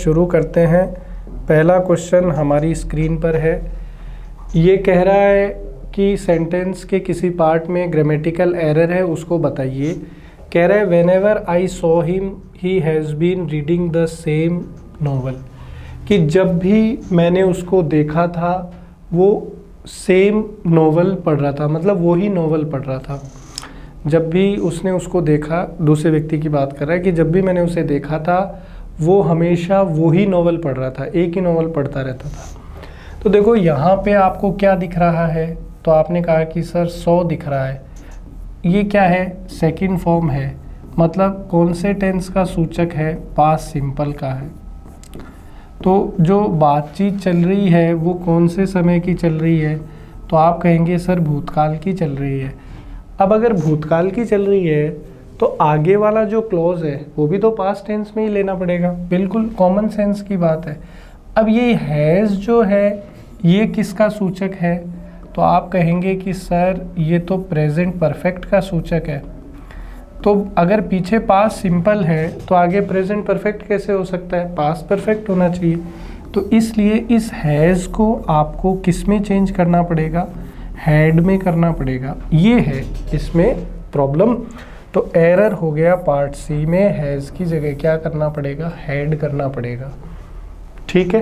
शुरू करते हैं। पहला क्वेश्चन हमारी स्क्रीन पर है। ये कह रहा है कि सेंटेंस के किसी पार्ट में ग्रामेटिकल एरर है, उसको बताइए। कह रहा है whenever I saw him he has been reading the same novel, कि जब भी मैंने उसको देखा था वो सेम नॉवल पढ़ रहा था, मतलब वही नॉवल पढ़ रहा था। जब भी उसने उसको देखा, दूसरे व्यक्ति की बात कर रहा है कि जब भी मैंने उसे देखा था वो हमेशा वही नॉवल पढ़ रहा था, एक ही नॉवल पढ़ता रहता था। तो देखो यहाँ पे आपको क्या दिख रहा है, तो आपने कहा कि सर 100 दिख रहा है। ये क्या है? सेकंड फॉर्म है, मतलब कौन से टेंस का सूचक है? पास्ट सिंपल का है। तो जो बातचीत चल रही है वो कौन से समय की चल रही है? तो आप कहेंगे सर भूतकाल की चल रही है। अब अगर भूतकाल की चल रही है तो आगे वाला जो क्लॉज है वो भी तो पास्ट टेंस में ही लेना पड़ेगा, बिल्कुल कॉमन सेंस की बात है। अब ये हैज़ जो है ये किसका सूचक है? तो आप कहेंगे कि सर ये तो प्रेजेंट परफेक्ट का सूचक है। तो अगर पीछे पास्ट सिंपल है तो आगे प्रेजेंट परफेक्ट कैसे हो सकता है? पास्ट परफेक्ट होना चाहिए। तो इसलिए इस हैज़ को आपको किस में चेंज करना पड़ेगा? हैड में करना पड़ेगा। ये है इसमें प्रॉब्लम। तो एरर हो गया पार्ट सी में, हैज़ की जगह क्या करना पड़ेगा? हैड करना पड़ेगा। ठीक है,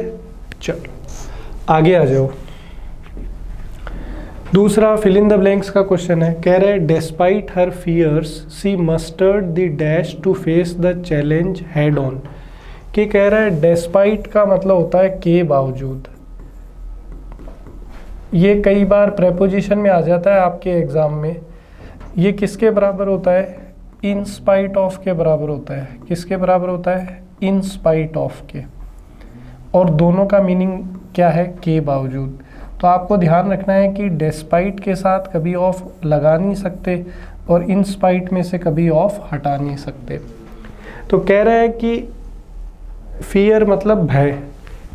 चलो आगे आ जाओ। दूसरा फिल इन द ब्लैंक्स का क्वेश्चन है। कह रहे हैं despite her fears she mustered the dash to face the challenge head on. कि कह रहा है डेस्पाइट का मतलब होता है के बावजूद। ये कई बार प्रेपोजिशन में आ जाता है आपके एग्जाम में। ये किसके बराबर होता है? इन स्पाइट ऑफ के बराबर होता है। किसके बराबर होता है? इन स्पाइट ऑफ के। और दोनों का मीनिंग क्या है? के बावजूद। तो आपको ध्यान रखना है कि डेस्पाइट के साथ कभी ऑफ लगा नहीं सकते और इन स्पाइट में से कभी ऑफ हटा नहीं सकते। तो कह रहा है कि फियर मतलब भय,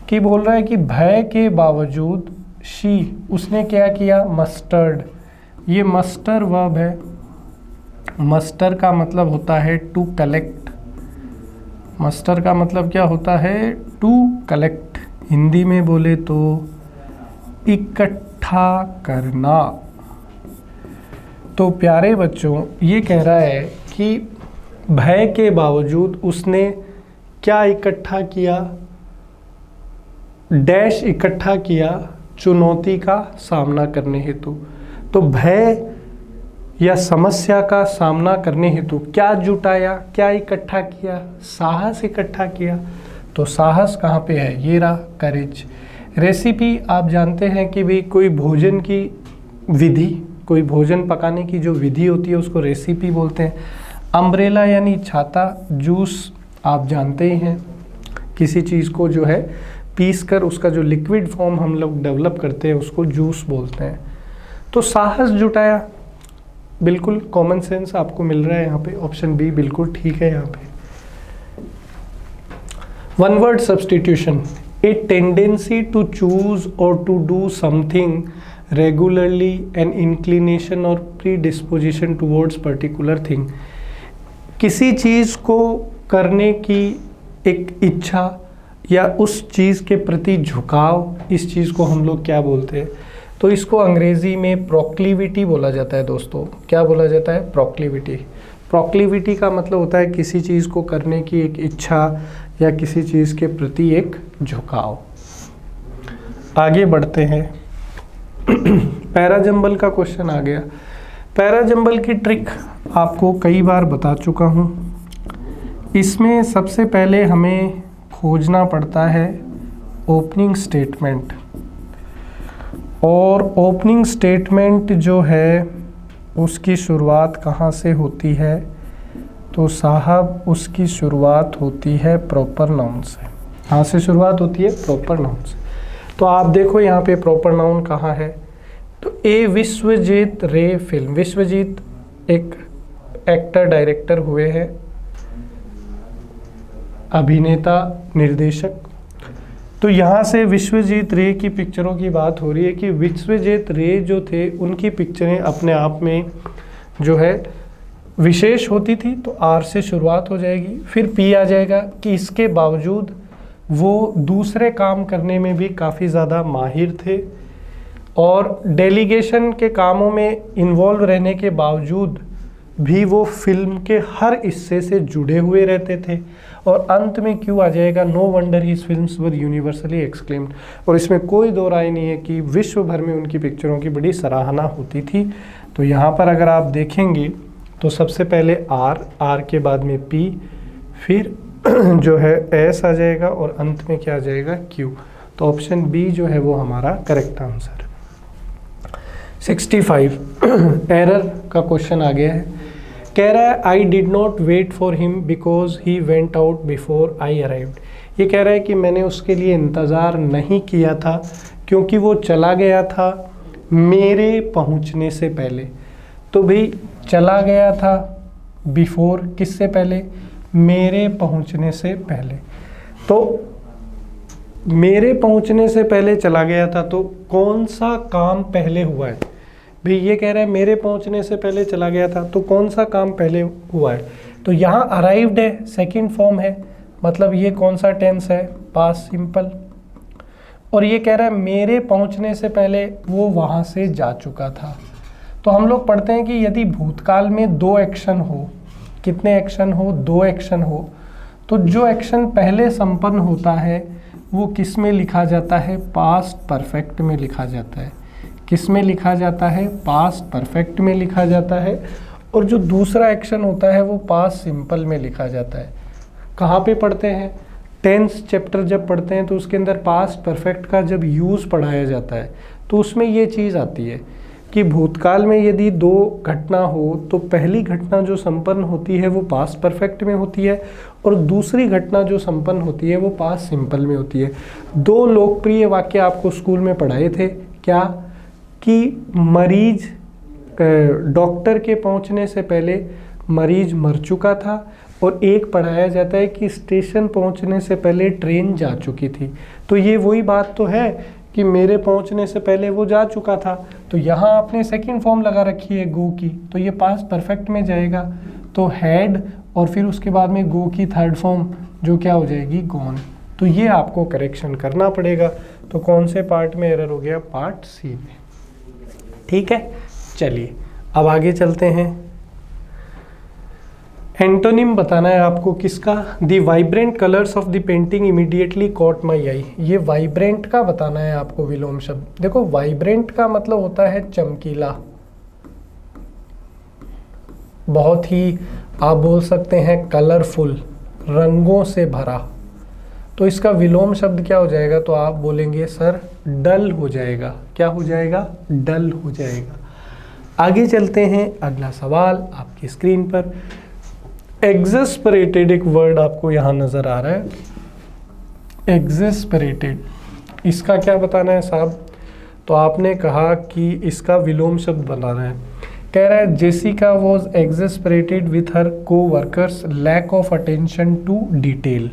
कि बोल रहा है कि भय के बावजूद शी उसने क्या किया? मस्टर्ड। ये मस्टर वर्ब है। मस्टर का मतलब होता है टू कलेक्ट। मस्टर का मतलब क्या होता है? To collect. हिंदी में बोले तो इकट्ठा करना। तो प्यारे बच्चों ये कह रहा है कि भय के बावजूद उसने क्या इकट्ठा किया? डैश इकट्ठा किया चुनौती का सामना करने हेतु। तो भय या समस्या का सामना करने हेतु क्या जुटाया? क्या इकट्ठा किया? साहस इकट्ठा किया। तो साहस कहाँ पे है? ये रहा, करेज। रेसिपी आप जानते हैं कि भाई कोई भोजन की विधि, कोई भोजन पकाने की जो विधि होती है उसको रेसिपी बोलते हैं। अम्ब्रेला यानी छाता। जूस आप जानते ही हैं, किसी चीज़ को जो है पीस कर उसका जो लिक्विड फॉर्म हम लोग डेवलप करते हैं उसको जूस बोलते हैं। तो साहस जुटाया, बिल्कुल कॉमन सेंस आपको मिल रहा है यहाँ पे। ऑप्शन बी बिल्कुल ठीक है यहाँ पे। One word substitution. A tendency to choose or to do something regularly, an inclination or predisposition towards particular thing। किसी चीज़ को करने की एक इच्छा या उस चीज़ के प्रति झुकाव, इस चीज़ को हम लोग क्या बोलते हैं? तो इसको अंग्रेज़ी में प्रोक्लिविटी बोला जाता है दोस्तों। क्या बोला जाता है? प्रोक्लिविटी। प्रोक्लिविटी का मतलब होता है किसी चीज़ को करने की एक इच्छा या किसी चीज़ के प्रति एक झुकाव। आगे बढ़ते हैं। पैराजंबल का क्वेश्चन आ गया। पैराजंबल की ट्रिक आपको कई बार बता चुका हूँ। इसमें सबसे पहले हमें खोजना पड़ता है ओपनिंग स्टेटमेंट। और ओपनिंग स्टेटमेंट जो है उसकी शुरुआत कहाँ से होती है? तो साहब उसकी शुरुआत होती है प्रॉपर नाउन से। कहाँ से शुरुआत होती है? प्रॉपर नाउन से। तो आप देखो यहाँ पे प्रॉपर नाउन कहाँ है? तो ए विश्वजीत रे फिल्म। विश्वजीत एक एक्टर डायरेक्टर हुए हैं, अभिनेता निर्देशक। तो यहाँ से विश्वजीत रे की पिक्चरों की बात हो रही है कि विश्वजीत रे जो थे उनकी पिक्चरें अपने आप में जो है विशेष होती थी। तो आर से शुरुआत हो जाएगी, फिर पी आ जाएगा कि इसके बावजूद वो दूसरे काम करने में भी काफ़ी ज़्यादा माहिर थे और डेलीगेशन के कामों में इन्वॉल्व रहने के बावजूद भी वो फिल्म के हर हिस्से से जुड़े हुए रहते थे। और अंत में क्यों आ जाएगा, नो वंडर हिज फिल्म्स वर यूनिवर्सली एक्सक्लेम्ड। और इसमें कोई दो राय नहीं है कि विश्व भर में उनकी पिक्चरों की बड़ी सराहना होती थी। तो यहाँ पर अगर आप देखेंगे तो सबसे पहले आर के बाद में पी, फिर जो है एस आ जाएगा और अंत में क्या आ जाएगा, क्यू। तो ऑप्शन बी जो है वो हमारा करेक्ट आंसर। 65 एरर का क्वेश्चन आ गया है। कह रहा है I did not wait for him because he went out before I arrived. ये कह रहा है कि मैंने उसके लिए इंतज़ार नहीं किया था क्योंकि वो चला गया था मेरे पहुंचने से पहले। तो भाई चला गया था बिफोर, किससे पहले, मेरे पहुंचने से पहले। तो मेरे पहुंचने से पहले चला गया था, तो कौन सा काम पहले हुआ है भाई। ये कह रहा है मेरे पहुंचने से पहले चला गया था, तो कौन सा काम पहले हुआ है। तो यहाँ अराइव्ड है, सेकंड फॉर्म है, मतलब ये कौन सा टेंस है, पास्ट सिंपल। और ये कह रहा है मेरे पहुंचने से पहले वो वहाँ से जा चुका था। तो हम लोग पढ़ते हैं कि यदि भूतकाल में दो एक्शन हो, कितने एक्शन हो, दो एक्शन हो, तो जो एक्शन पहले संपन्न होता है वो किस में लिखा जाता है, पास्ट परफेक्ट में लिखा जाता है। किस में लिखा जाता है, पास्ट परफेक्ट में लिखा जाता है। और जो दूसरा एक्शन होता है वो पास्ट सिंपल में लिखा जाता है। कहाँ पे पढ़ते हैं, टेंस चैप्टर जब पढ़ते हैं तो उसके अंदर पास्ट परफेक्ट का जब यूज़ पढ़ाया जाता है तो उसमें ये चीज़ आती है कि भूतकाल में यदि दो घटना हो तो पहली घटना जो संपन्न होती है वो पास्ट परफेक्ट में होती है और दूसरी घटना जो संपन्न होती है वो पास्ट सिंपल में होती है। दो लोकप्रिय वाक्य आपको स्कूल में पढ़ाए थे, क्या कि मरीज डॉक्टर के पहुंचने से पहले मरीज मर चुका था, और एक पढ़ाया जाता है कि स्टेशन पहुंचने से पहले ट्रेन जा चुकी थी। तो ये वही बात तो है कि मेरे पहुंचने से पहले वो जा चुका था। तो यहाँ आपने सेकंड फॉर्म लगा रखी है गो की, तो ये पास्ट परफेक्ट में जाएगा। तो हैड और फिर उसके बाद में गो की थर्ड फॉर्म जो क्या हो जाएगी, गॉन। तो ये आपको करेक्शन करना पड़ेगा। तो कौन से पार्ट में एरर हो गया, पार्ट सी में। ठीक है, चलिए अब आगे चलते हैं। एंटोनिम बताना है आपको किसका, the vibrant colours of the painting immediately caught my eye. ये वाइब्रेंट का बताना है आपको विलोम शब्द। देखो वाइब्रेंट का मतलब होता है चमकीला, बहुत ही आप बोल सकते हैं कलरफुल, रंगों से भरा। तो इसका विलोम शब्द क्या हो जाएगा, तो आप बोलेंगे सर डल हो जाएगा। क्या हो जाएगा, डल हो जाएगा। आगे चलते हैं, अगला सवाल आपकी स्क्रीन पर। एग्जेस्परेटेड एक वर्ड आपको यहाँ नजर आ रहा है, एग्जेस्परेटेड, इसका क्या बताना है साहब। तो आपने कहा कि इसका विलोम शब्द बनाना है। कह रहा है Jessica was exasperated with her co workers lack of attention to detail.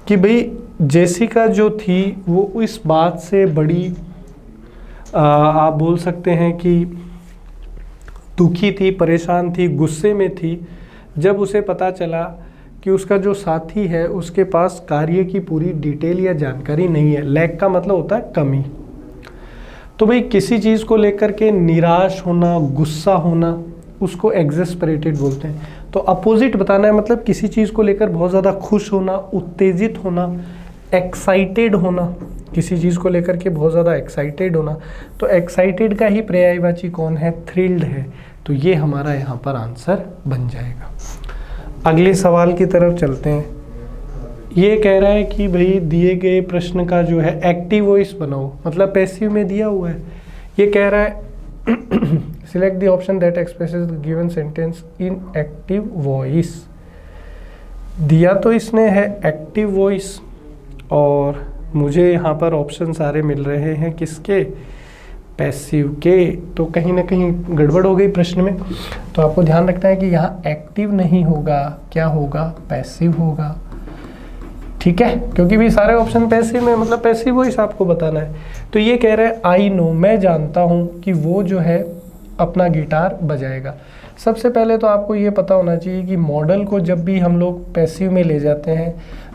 कि भाई जेसिका जो थी वो इस बात से बड़ी आप बोल सकते हैं कि दुखी थी, परेशान थी, गुस्से में थी जब उसे पता चला कि उसका जो साथी है उसके पास कार्य की पूरी डिटेल या जानकारी नहीं है। लैक का मतलब होता है कमी। तो भाई किसी चीज़ को लेकर के निराश होना, गुस्सा होना, उसको एग्जेस्परेटेड बोलते हैं। तो अपोजिट बताना है, मतलब किसी चीज़ को लेकर बहुत ज़्यादा खुश होना, उत्तेजित होना, एक्साइटेड होना, किसी चीज़ को लेकर के बहुत ज़्यादा एक्साइटेड होना। तो एक्साइटेड का ही पर्यायवाची कौन है, थ्रिल्ड है। तो ये हमारा यहाँ पर आंसर बन जाएगा। अगले सवाल की तरफ चलते हैं। ये कह रहा है कि भाई दिए गए प्रश्न का जो है एक्टिव वॉइस बनाओ, मतलब पैसिव में दिया हुआ है। ये कह रहा है select the option that expresses the given sentence in active voice. दिया तो इसने है एक्टिव वॉइस और मुझे यहाँ पर ऑप्शन सारे मिल रहे हैं किसके, पैसिव के। तो कहीं ना कहीं गड़बड़ हो गई प्रश्न में। तो आपको ध्यान रखना है कि यहाँ एक्टिव नहीं होगा, क्या होगा, पैसिव होगा। ठीक है, क्योंकि भी सारे ऑप्शन पैसिव में, मतलब पैसिव वॉइस आपको बताना है। तो ये कह रहा है आई नो, मैं जानता हूँ कि वो जो है अपना गिटार बजाएगा। सबसे पहले तो आपको ये पता होना चाहिए कि मॉडल को जब भी हम लोग पैसिव में ले जाते हैं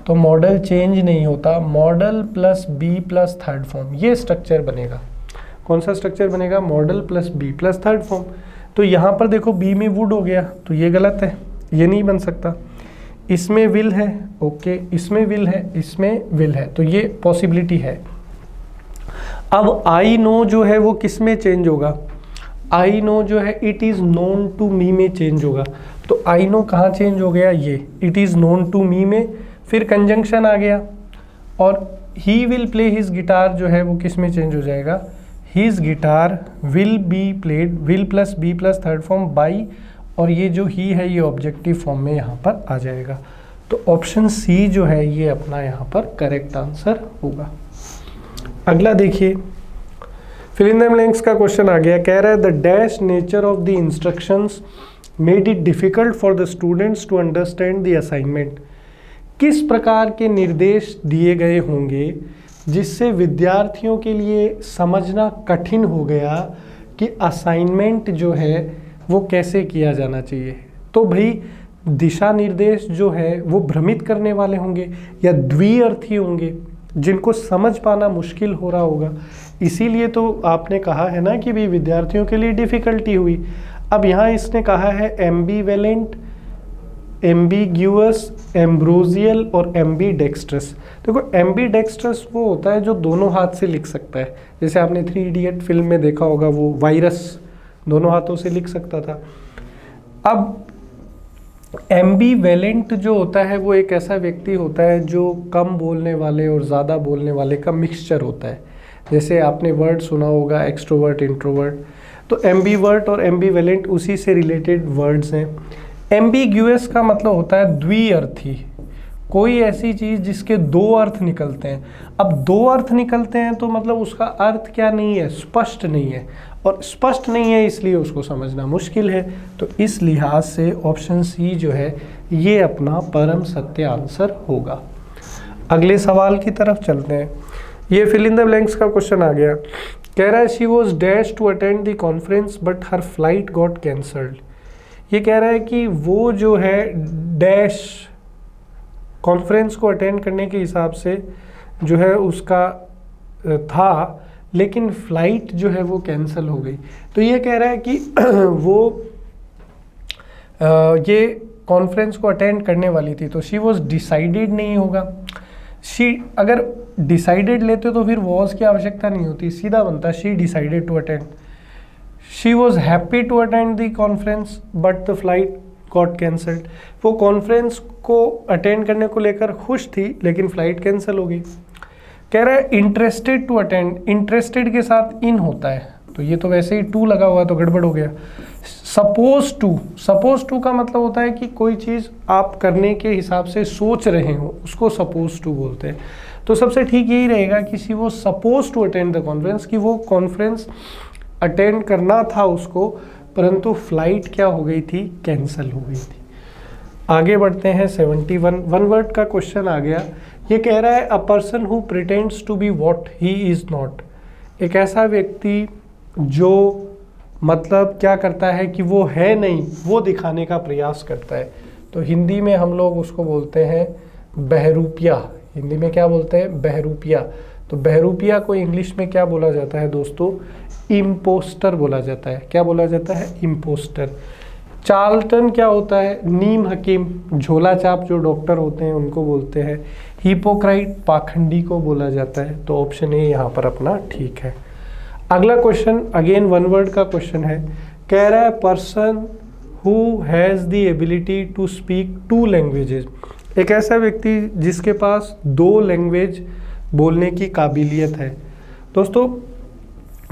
तो मॉडल चेंज नहीं होता, modal plus be plus third form ये स्ट्रक्चर बनेगा। कौन सा स्ट्रक्चर बनेगा? Modal plus be plus third form. तो यहाँ पर देखो बी में वुड हो गया तो ये गलत है, ये नहीं बन सकता। इसमें विल है, ओके, इसमें विल है, इसमें विल है, तो ये पॉसिबिलिटी है। अब आई नो जो है वो किस में चेंज होगा? आई नो जो है it is known to me में चेंज होगा। तो आई नो कहाँ चेंज हो गया? ये it is known to me में, फिर कंजंक्शन आ गया। और he will play his guitar जो है वो किस में चेंज हो जाएगा? His guitar will be played, will plus be plus third form by, और ये जो ही है ये ऑब्जेक्टिव फॉर्म में यहाँ पर आ जाएगा। तो ऑप्शन सी जो है ये अपना यहाँ पर करेक्ट आंसर होगा। अगला देखिए, फिल इन द ब्लैंक्स का क्वेश्चन आ गया। कह रहा है the dash nature of the instructions made it difficult for the students to understand the assignment. किस प्रकार के निर्देश दिए गए होंगे जिससे विद्यार्थियों के लिए समझना कठिन हो गया कि असाइनमेंट जो है वो कैसे किया जाना चाहिए? तो भाई दिशा निर्देश जो है वो भ्रमित करने वाले होंगे या द्विअर्थी होंगे, जिनको समझ पाना मुश्किल हो रहा होगा। इसीलिए तो आपने कहा है ना कि भी विद्यार्थियों के लिए डिफ़िकल्टी हुई। अब यहाँ इसने कहा है एम्बीवेलेंट, एम्बिग्यूअस, एम्ब्रोजियल और एम्बीडेक्स्ट्रस। देखो एम्बीडेक्स्ट्रस वो होता है जो दोनों हाथ से लिख सकता है, जैसे आपने 3 इडियट फिल्म में देखा होगा, वो वायरस दोनों हाथों से लिख सकता था। अब एम्बीवेलेंट जो होता है वो एक ऐसा व्यक्ति होता है जो कम बोलने वाले और ज़्यादा बोलने वाले का मिक्सचर होता है। जैसे आपने वर्ड सुना होगा एक्सट्रोवर्ट, इंट्रोवर्ट, तो एम्बीवर्ट और एम्बीवेलेंट उसी से रिलेटेड वर्ड्स हैं। एम्बिग्यूअस का मतलब होता है द्विअर्थी, कोई ऐसी चीज़ जिसके 2 अर्थ निकलते हैं। अब 2 अर्थ निकलते हैं तो मतलब उसका अर्थ क्या नहीं है? स्पष्ट नहीं है, और स्पष्ट नहीं है इसलिए उसको समझना मुश्किल है। तो इस लिहाज से ऑप्शन सी जो है ये अपना परम सत्य आंसर होगा। अगले सवाल की तरफ चलते हैं। ये फिल इन द ब्लैंक्स का क्वेश्चन आ गया। कह रहा है she was dash to attend the conference but her flight got cancelled. ये कह रहा है कि वो जो है डैश कॉन्फ्रेंस को अटेंड करने के हिसाब से जो है उसका था, लेकिन फ़्लाइट जो है वो कैंसिल हो गई। तो ये कह रहा है कि वो ये कॉन्फ्रेंस को अटेंड करने वाली थी, तो शी वॉज डिसाइडेड नहीं होगा। शी अगर डिसाइडेड लेते तो फिर वॉज की आवश्यकता नहीं होती, सीधा बनता she decided to attend. She was happy to attend the conference but the flight got cancelled. वो कॉन्फ्रेंस को अटेंड करने को लेकर खुश थी लेकिन फ़्लाइट कैंसिल हो गई। कह रहा है इंटरेस्टेड टू अटेंड, इंटरेस्टेड के साथ इन होता है, तो ये तो वैसे ही टू लगा हुआ तो गड़बड़ हो गया। सपोज टू, सपोज टू का मतलब होता है कि कोई चीज़ आप करने के हिसाब से सोच रहे हो, उसको सपोज टू बोलते हैं। तो सबसे ठीक यही रहेगा कि सी वो suppose to attend the conference, कि वो कॉन्फ्रेंस अटेंड करना था उसको, परंतु फ्लाइट क्या हो गई थी? कैंसिल हो गई थी। आगे बढ़ते हैं 71 वन वर्ड का क्वेश्चन आ गया। ये कह रहा है a person who pretends to be what he is not. एक ऐसा व्यक्ति जो मतलब क्या करता है कि वो है नहीं, वो दिखाने का प्रयास करता है। तो हिंदी में हम लोग उसको बोलते हैं बहरूपिया। हिंदी में क्या बोलते हैं? बहरूपिया। तो बहरूपिया को इंग्लिश में क्या बोला जाता है दोस्तों? इम्पोस्टर बोला जाता है। क्या बोला जाता है? इम्पोस्टर। चार्लटन क्या होता है? नीम हकीम, झोला चाप जो डॉक्टर होते हैं उनको बोलते हैं। हिपोक्राइट पाखंडी को बोला जाता है। तो ऑप्शन ए यहाँ पर अपना ठीक है। अगला क्वेश्चन अगेन वन वर्ड का क्वेश्चन है। कह रहा है person who has the ability to speak 2 languages. एक ऐसा व्यक्ति जिसके पास 2 लैंग्वेज बोलने की काबिलियत है। दोस्तों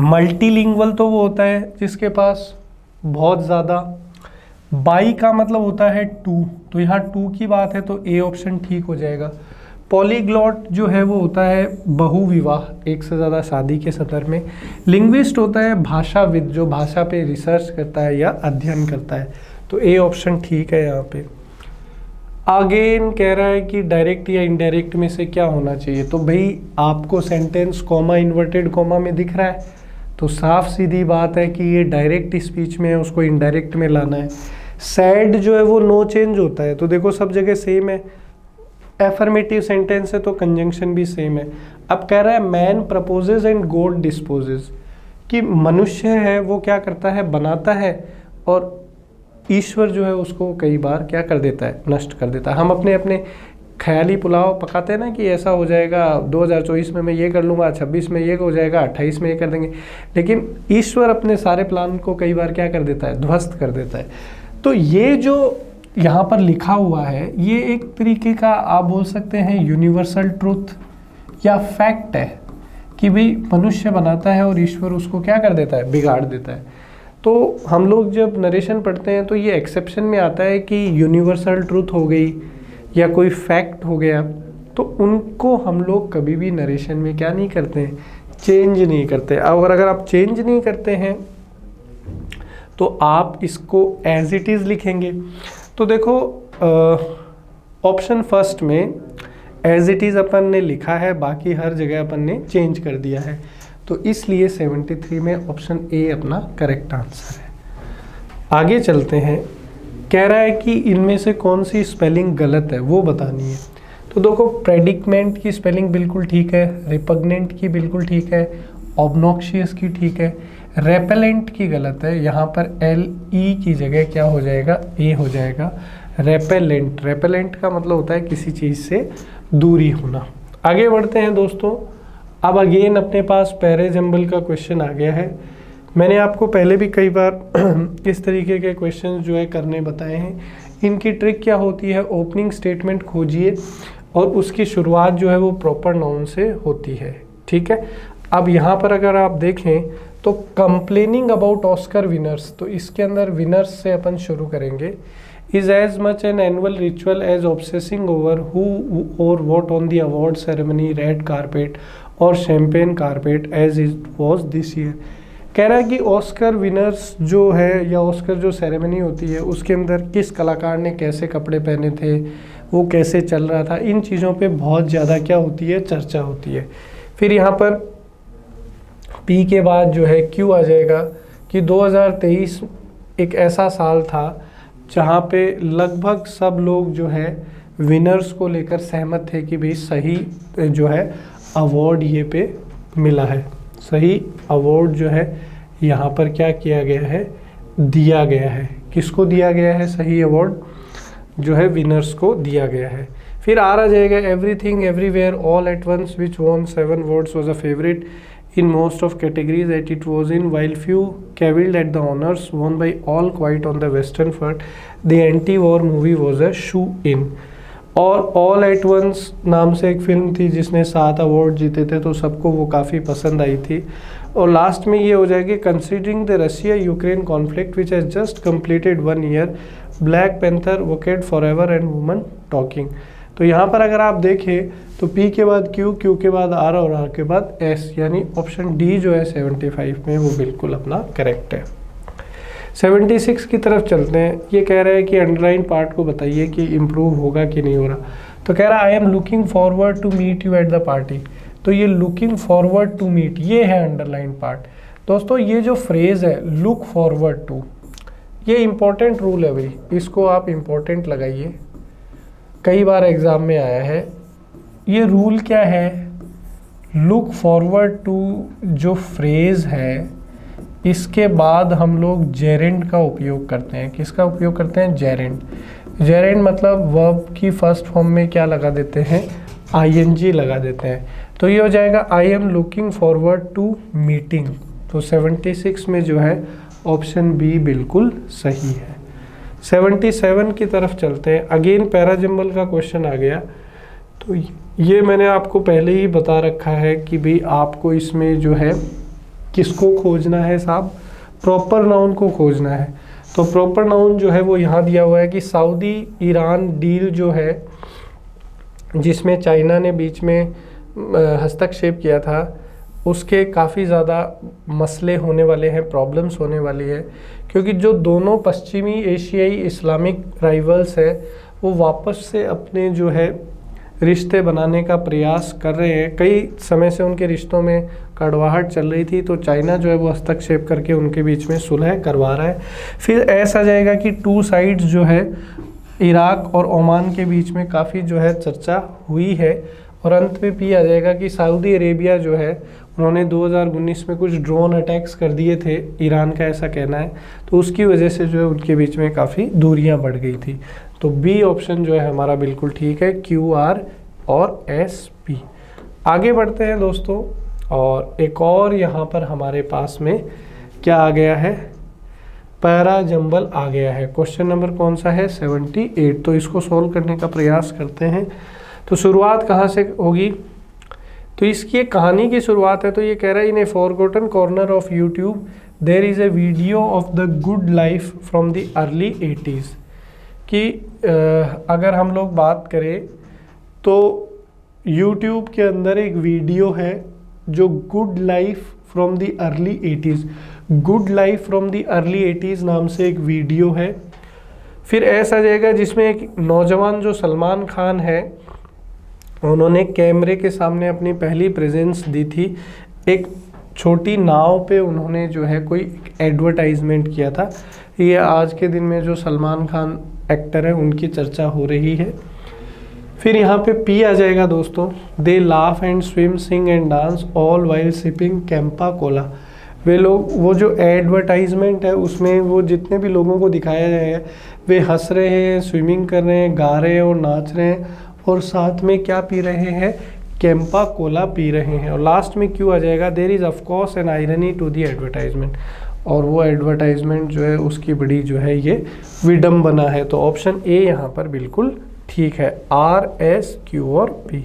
मल्टीलिंगुअल तो वो होता है जिसके पास बहुत ज़्यादा, बाई का मतलब होता है 2, तो यहाँ 2 की बात है तो ए ऑप्शन ठीक हो जाएगा। पॉलीग्लॉट जो है वो होता है बहुविवाह, एक से ज़्यादा शादी के संदर्भ में। लिंग्विस्ट होता है भाषाविद जो भाषा पे रिसर्च करता है या अध्ययन करता है। तो ए ऑप्शन ठीक है यहाँ पे। अगेन कह रहा है कि डायरेक्ट या इनडायरेक्ट में से क्या होना चाहिए। तो भाई आपको सेंटेंस कॉमा इन्वर्टेड कॉमा में दिख रहा है तो साफ सीधी बात है कि ये डायरेक्ट स्पीच में है, उसको इनडायरेक्ट में लाना है। सैड जो है वो नो चेंज होता है, तो देखो सब जगह सेम है। एफर्मेटिव सेंटेंस है तो कंजंक्शन भी सेम है। अब कह रहा है man proposes and God disposes, कि मनुष्य है वो क्या करता है, बनाता है, और ईश्वर जो है उसको कई बार क्या कर देता है, नष्ट कर देता है। हम अपने अपने ख्याली पुलाव पकाते हैं ना कि ऐसा हो जाएगा 2024 में मैं ये कर लूँगा, 26 में ये हो जाएगा, 28 में ये कर देंगे, लेकिन ईश्वर अपने सारे प्लान को कई बार क्या कर देता है, ध्वस्त कर देता है। तो ये जो यहाँ पर लिखा हुआ है ये एक तरीके का आप बोल सकते हैं यूनिवर्सल ट्रूथ या फैक्ट है कि भाई मनुष्य बनाता है और ईश्वर उसको क्या कर देता है, बिगाड़ देता है। तो हम लोग जब नरेशन पढ़ते हैं तो ये एक्सेप्शन में आता है कि यूनिवर्सल ट्रूथ हो गई या कोई फैक्ट हो गया, तो उनको हम लोग कभी भी नरेशन में क्या नहीं करते हैं, चेंज नहीं करते। और अगर आप चेंज नहीं करते हैं तो आप इसको एज इट इज़ लिखेंगे। तो देखो ऑप्शन फर्स्ट में एज इट इज़ अपन ने लिखा है, बाकी हर जगह अपन ने चेंज कर दिया है, तो इसलिए 73 में ऑप्शन ए अपना करेक्ट आंसर है। आगे चलते हैं, कह रहा है कि इनमें से कौन सी स्पेलिंग गलत है वो बतानी है। तो देखो प्रेडिकमेंट की स्पेलिंग बिल्कुल ठीक है, रिपग्नेंट की बिल्कुल ठीक है, ऑब्नॉक्शियस की ठीक है, रेपेलेंट की गलत है, यहाँ पर एल ई की जगह क्या हो जाएगा, ए हो जाएगा, रेपेलेंट। रेपेलेंट का मतलब होता है किसी चीज़ से दूरी होना। आगे बढ़ते हैं दोस्तों, अब अगेन अपने पास पैरेजम्बल का क्वेश्चन आ गया है। मैंने आपको पहले भी कई बार इस तरीके के क्वेश्चन जो है करने बताए हैं। इनकी ट्रिक क्या होती है, ओपनिंग स्टेटमेंट खोजिए और उसकी शुरुआत जो है वो प्रॉपर नाउन से होती है, ठीक है। अब यहाँ पर अगर आप देखें तो कंप्लेनिंग अबाउट ऑस्कर विनर्स, तो इसके अंदर विनर्स से अपन शुरू करेंगे। Is as much an annual ritual as obsessing over who और what on the award ceremony, red carpet और champagne carpet as it was this year. कह रहा है कि ऑस्कर विनर्स जो है या ऑस्कर जो सेरेमनी होती है उसके अंदर किस कलाकार ने कैसे कपड़े पहने थे, वो कैसे चल रहा था, इन चीज़ों पे बहुत ज़्यादा क्या होती है, चर्चा होती है। फिर यहाँ पर पी के बाद जो है क्यू आ जाएगा कि 2023 एक ऐसा साल था जहाँ पे लगभग सब लोग जो है विनर्स को लेकर सहमत थे कि भाई सही जो है अवार्ड ये पे मिला है, सही अवार्ड जो है यहाँ पर क्या किया गया है, दिया गया है। किसको दिया गया है, सही अवार्ड जो है विनर्स को दिया गया है। फिर आ जाएगा everything everywhere all at ones which von 7 awards was a favourite in most of categories that it was in, while few cavilled at the honors won by all quite on the western front. The anti-war movie was a shoe-in. और all at once नाम से एक film थी जिसने 7 award जीते थे, तो सबको वो काफ़ी पसंद आई थी। और लास्ट में ये हो जाएगी considering the Russia Ukraine conflict which has just completed 1 year, Black Panther, Wakanda Forever and Women Talking. तो यहाँ पर अगर आप देखें तो पी के बाद क्यू, क्यू के बाद आर और आर के बाद एस, यानी ऑप्शन डी जो है 75 में वो बिल्कुल अपना करेक्ट है। 76 की तरफ चलते हैं। ये कह रहा है कि अंडरलाइन पार्ट को बताइए कि इम्प्रूव होगा कि नहीं हो रहा। तो कह रहा है I am looking forward to meet you at the party. तो ये लुकिंग फॉरवर्ड टू मीट ये है अंडरलाइन पार्ट। दोस्तों ये जो फ्रेज है लुक फॉरवर्ड टू, ये इम्पोर्टेंट रूल है भाई, इसको आप इम्पोर्टेंट लगाइए, कई बार एग्ज़ाम में आया है। ये रूल क्या है, लुक फॉरवर्ड टू जो फ्रेज़ है इसके बाद हम लोग जेरेंड का उपयोग करते हैं। किसका उपयोग करते हैं, जेरेंड। जेरेंड मतलब वर्ब की फर्स्ट फॉर्म में क्या लगा देते हैं, आईएनजी लगा देते हैं। तो ये हो जाएगा I am looking forward to meeting. तो 76 में जो है ऑप्शन बी बिल्कुल सही है। 77 की तरफ चलते हैं। अगेन पैराजम्बल का क्वेश्चन आ गया। तो ये मैंने आपको पहले ही बता रखा है कि भाई आपको इसमें जो है किसको खोजना है साहब, प्रॉपर नाउन को खोजना है। तो प्रॉपर नाउन जो है वो यहाँ दिया हुआ है कि सऊदी ईरान डील जो है जिसमें चाइना ने बीच में हस्तक्षेप किया था, उसके काफ़ी ज़्यादा मसले होने वाले हैं, प्रॉब्लम्स होने वाली है, क्योंकि जो दोनों पश्चिमी एशियाई इस्लामिक राइवल्स हैं वो वापस से अपने जो है रिश्ते बनाने का प्रयास कर रहे हैं। कई समय से उनके रिश्तों में कड़वाहट चल रही थी, तो चाइना जो है वो हस्तक्षेप करके उनके बीच में सुलह करवा रहा है। फिर ऐसा जाएगा कि टू साइड्स जो है इराक और ओमान के बीच में काफ़ी जो है चर्चा हुई है। और अंत में पी आ जाएगा कि सऊदी अरेबिया जो है उन्होंने 2019 में कुछ ड्रोन अटैक्स कर दिए थे, ईरान का ऐसा कहना है, तो उसकी वजह से जो है उनके बीच में काफ़ी दूरियां बढ़ गई थी। तो बी ऑप्शन जो है हमारा बिल्कुल ठीक है, QR और SP। आगे बढ़ते हैं दोस्तों, और एक और यहाँ पर हमारे पास में क्या आ गया है, पैरा जंबल आ गया है। क्वेश्चन नंबर कौन सा है, 78। तो इसको सॉल्व करने का प्रयास करते हैं। तो शुरुआत कहाँ से होगी, तो इसकी एक कहानी की शुरुआत है। तो ये कह रहा है, in a forgotten corner of YouTube there is a video of the good life from the early 80s। कि अगर हम लोग बात करें तो यूट्यूब के अंदर एक वीडियो है जो good life from the early 80s, good life from the early 80s नाम से एक वीडियो है। फिर ऐसा जाएगा जिसमें एक नौजवान जो सलमान खान है, उन्होंने कैमरे के सामने अपनी पहली प्रेजेंस दी थी। एक छोटी नाव पे उन्होंने जो है कोई एडवर्टाइजमेंट किया था। ये आज के दिन में जो सलमान खान एक्टर है उनकी चर्चा हो रही है। फिर यहाँ पे पी आ जाएगा दोस्तों, they laugh and swim sing and dance all while sipping Campa Cola. वे लोग, वो जो एडवर्टाइजमेंट है उसमें वो जितने भी लोगों को दिखाया जाएगा वे हंस रहे हैं, स्विमिंग कर रहे हैं, गा रहे हैं और नाच रहे हैं, और साथ में क्या पी रहे हैं, कैंपा कोला पी रहे हैं। और लास्ट में क्यों आ जाएगा, there is of course an irony to the advertisement. और वो एडवर्टाइजमेंट जो है उसकी बड़ी जो है ये विडम्बना है। तो ऑप्शन ए यहाँ पर बिल्कुल ठीक है, R, S, Q और P।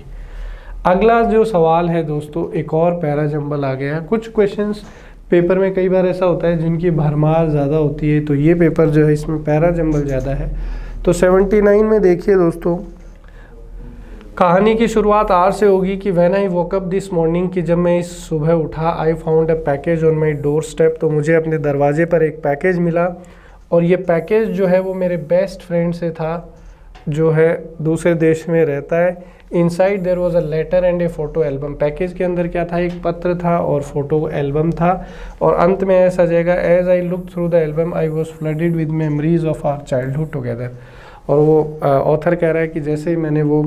अगला जो सवाल है दोस्तों, एक और पैरा जंबल आ गया है। कुछ क्वेश्चंस पेपर में कई बार ऐसा होता है जिनकी भरमार ज़्यादा होती है, तो ये पेपर जो है इसमें पैरा जंबल ज़्यादा है। तो 79 में देखिए दोस्तों, कहानी की शुरुआत R से होगी कि when I woke up this morning, कि जब मैं इस सुबह उठा, I found a package on my door step, तो मुझे अपने दरवाजे पर एक पैकेज मिला। और ये पैकेज जो है वो मेरे बेस्ट फ्रेंड से था जो है दूसरे देश में रहता है। Inside there was a letter and a photo album. Package के अंदर क्या था, एक पत्र था और फोटो एल्बम था। और अंत में ऐसा जाएगा, as I look through the album I was flooded with memories of our childhood together. और वो ऑथर कह रहा है कि जैसे ही मैंने वो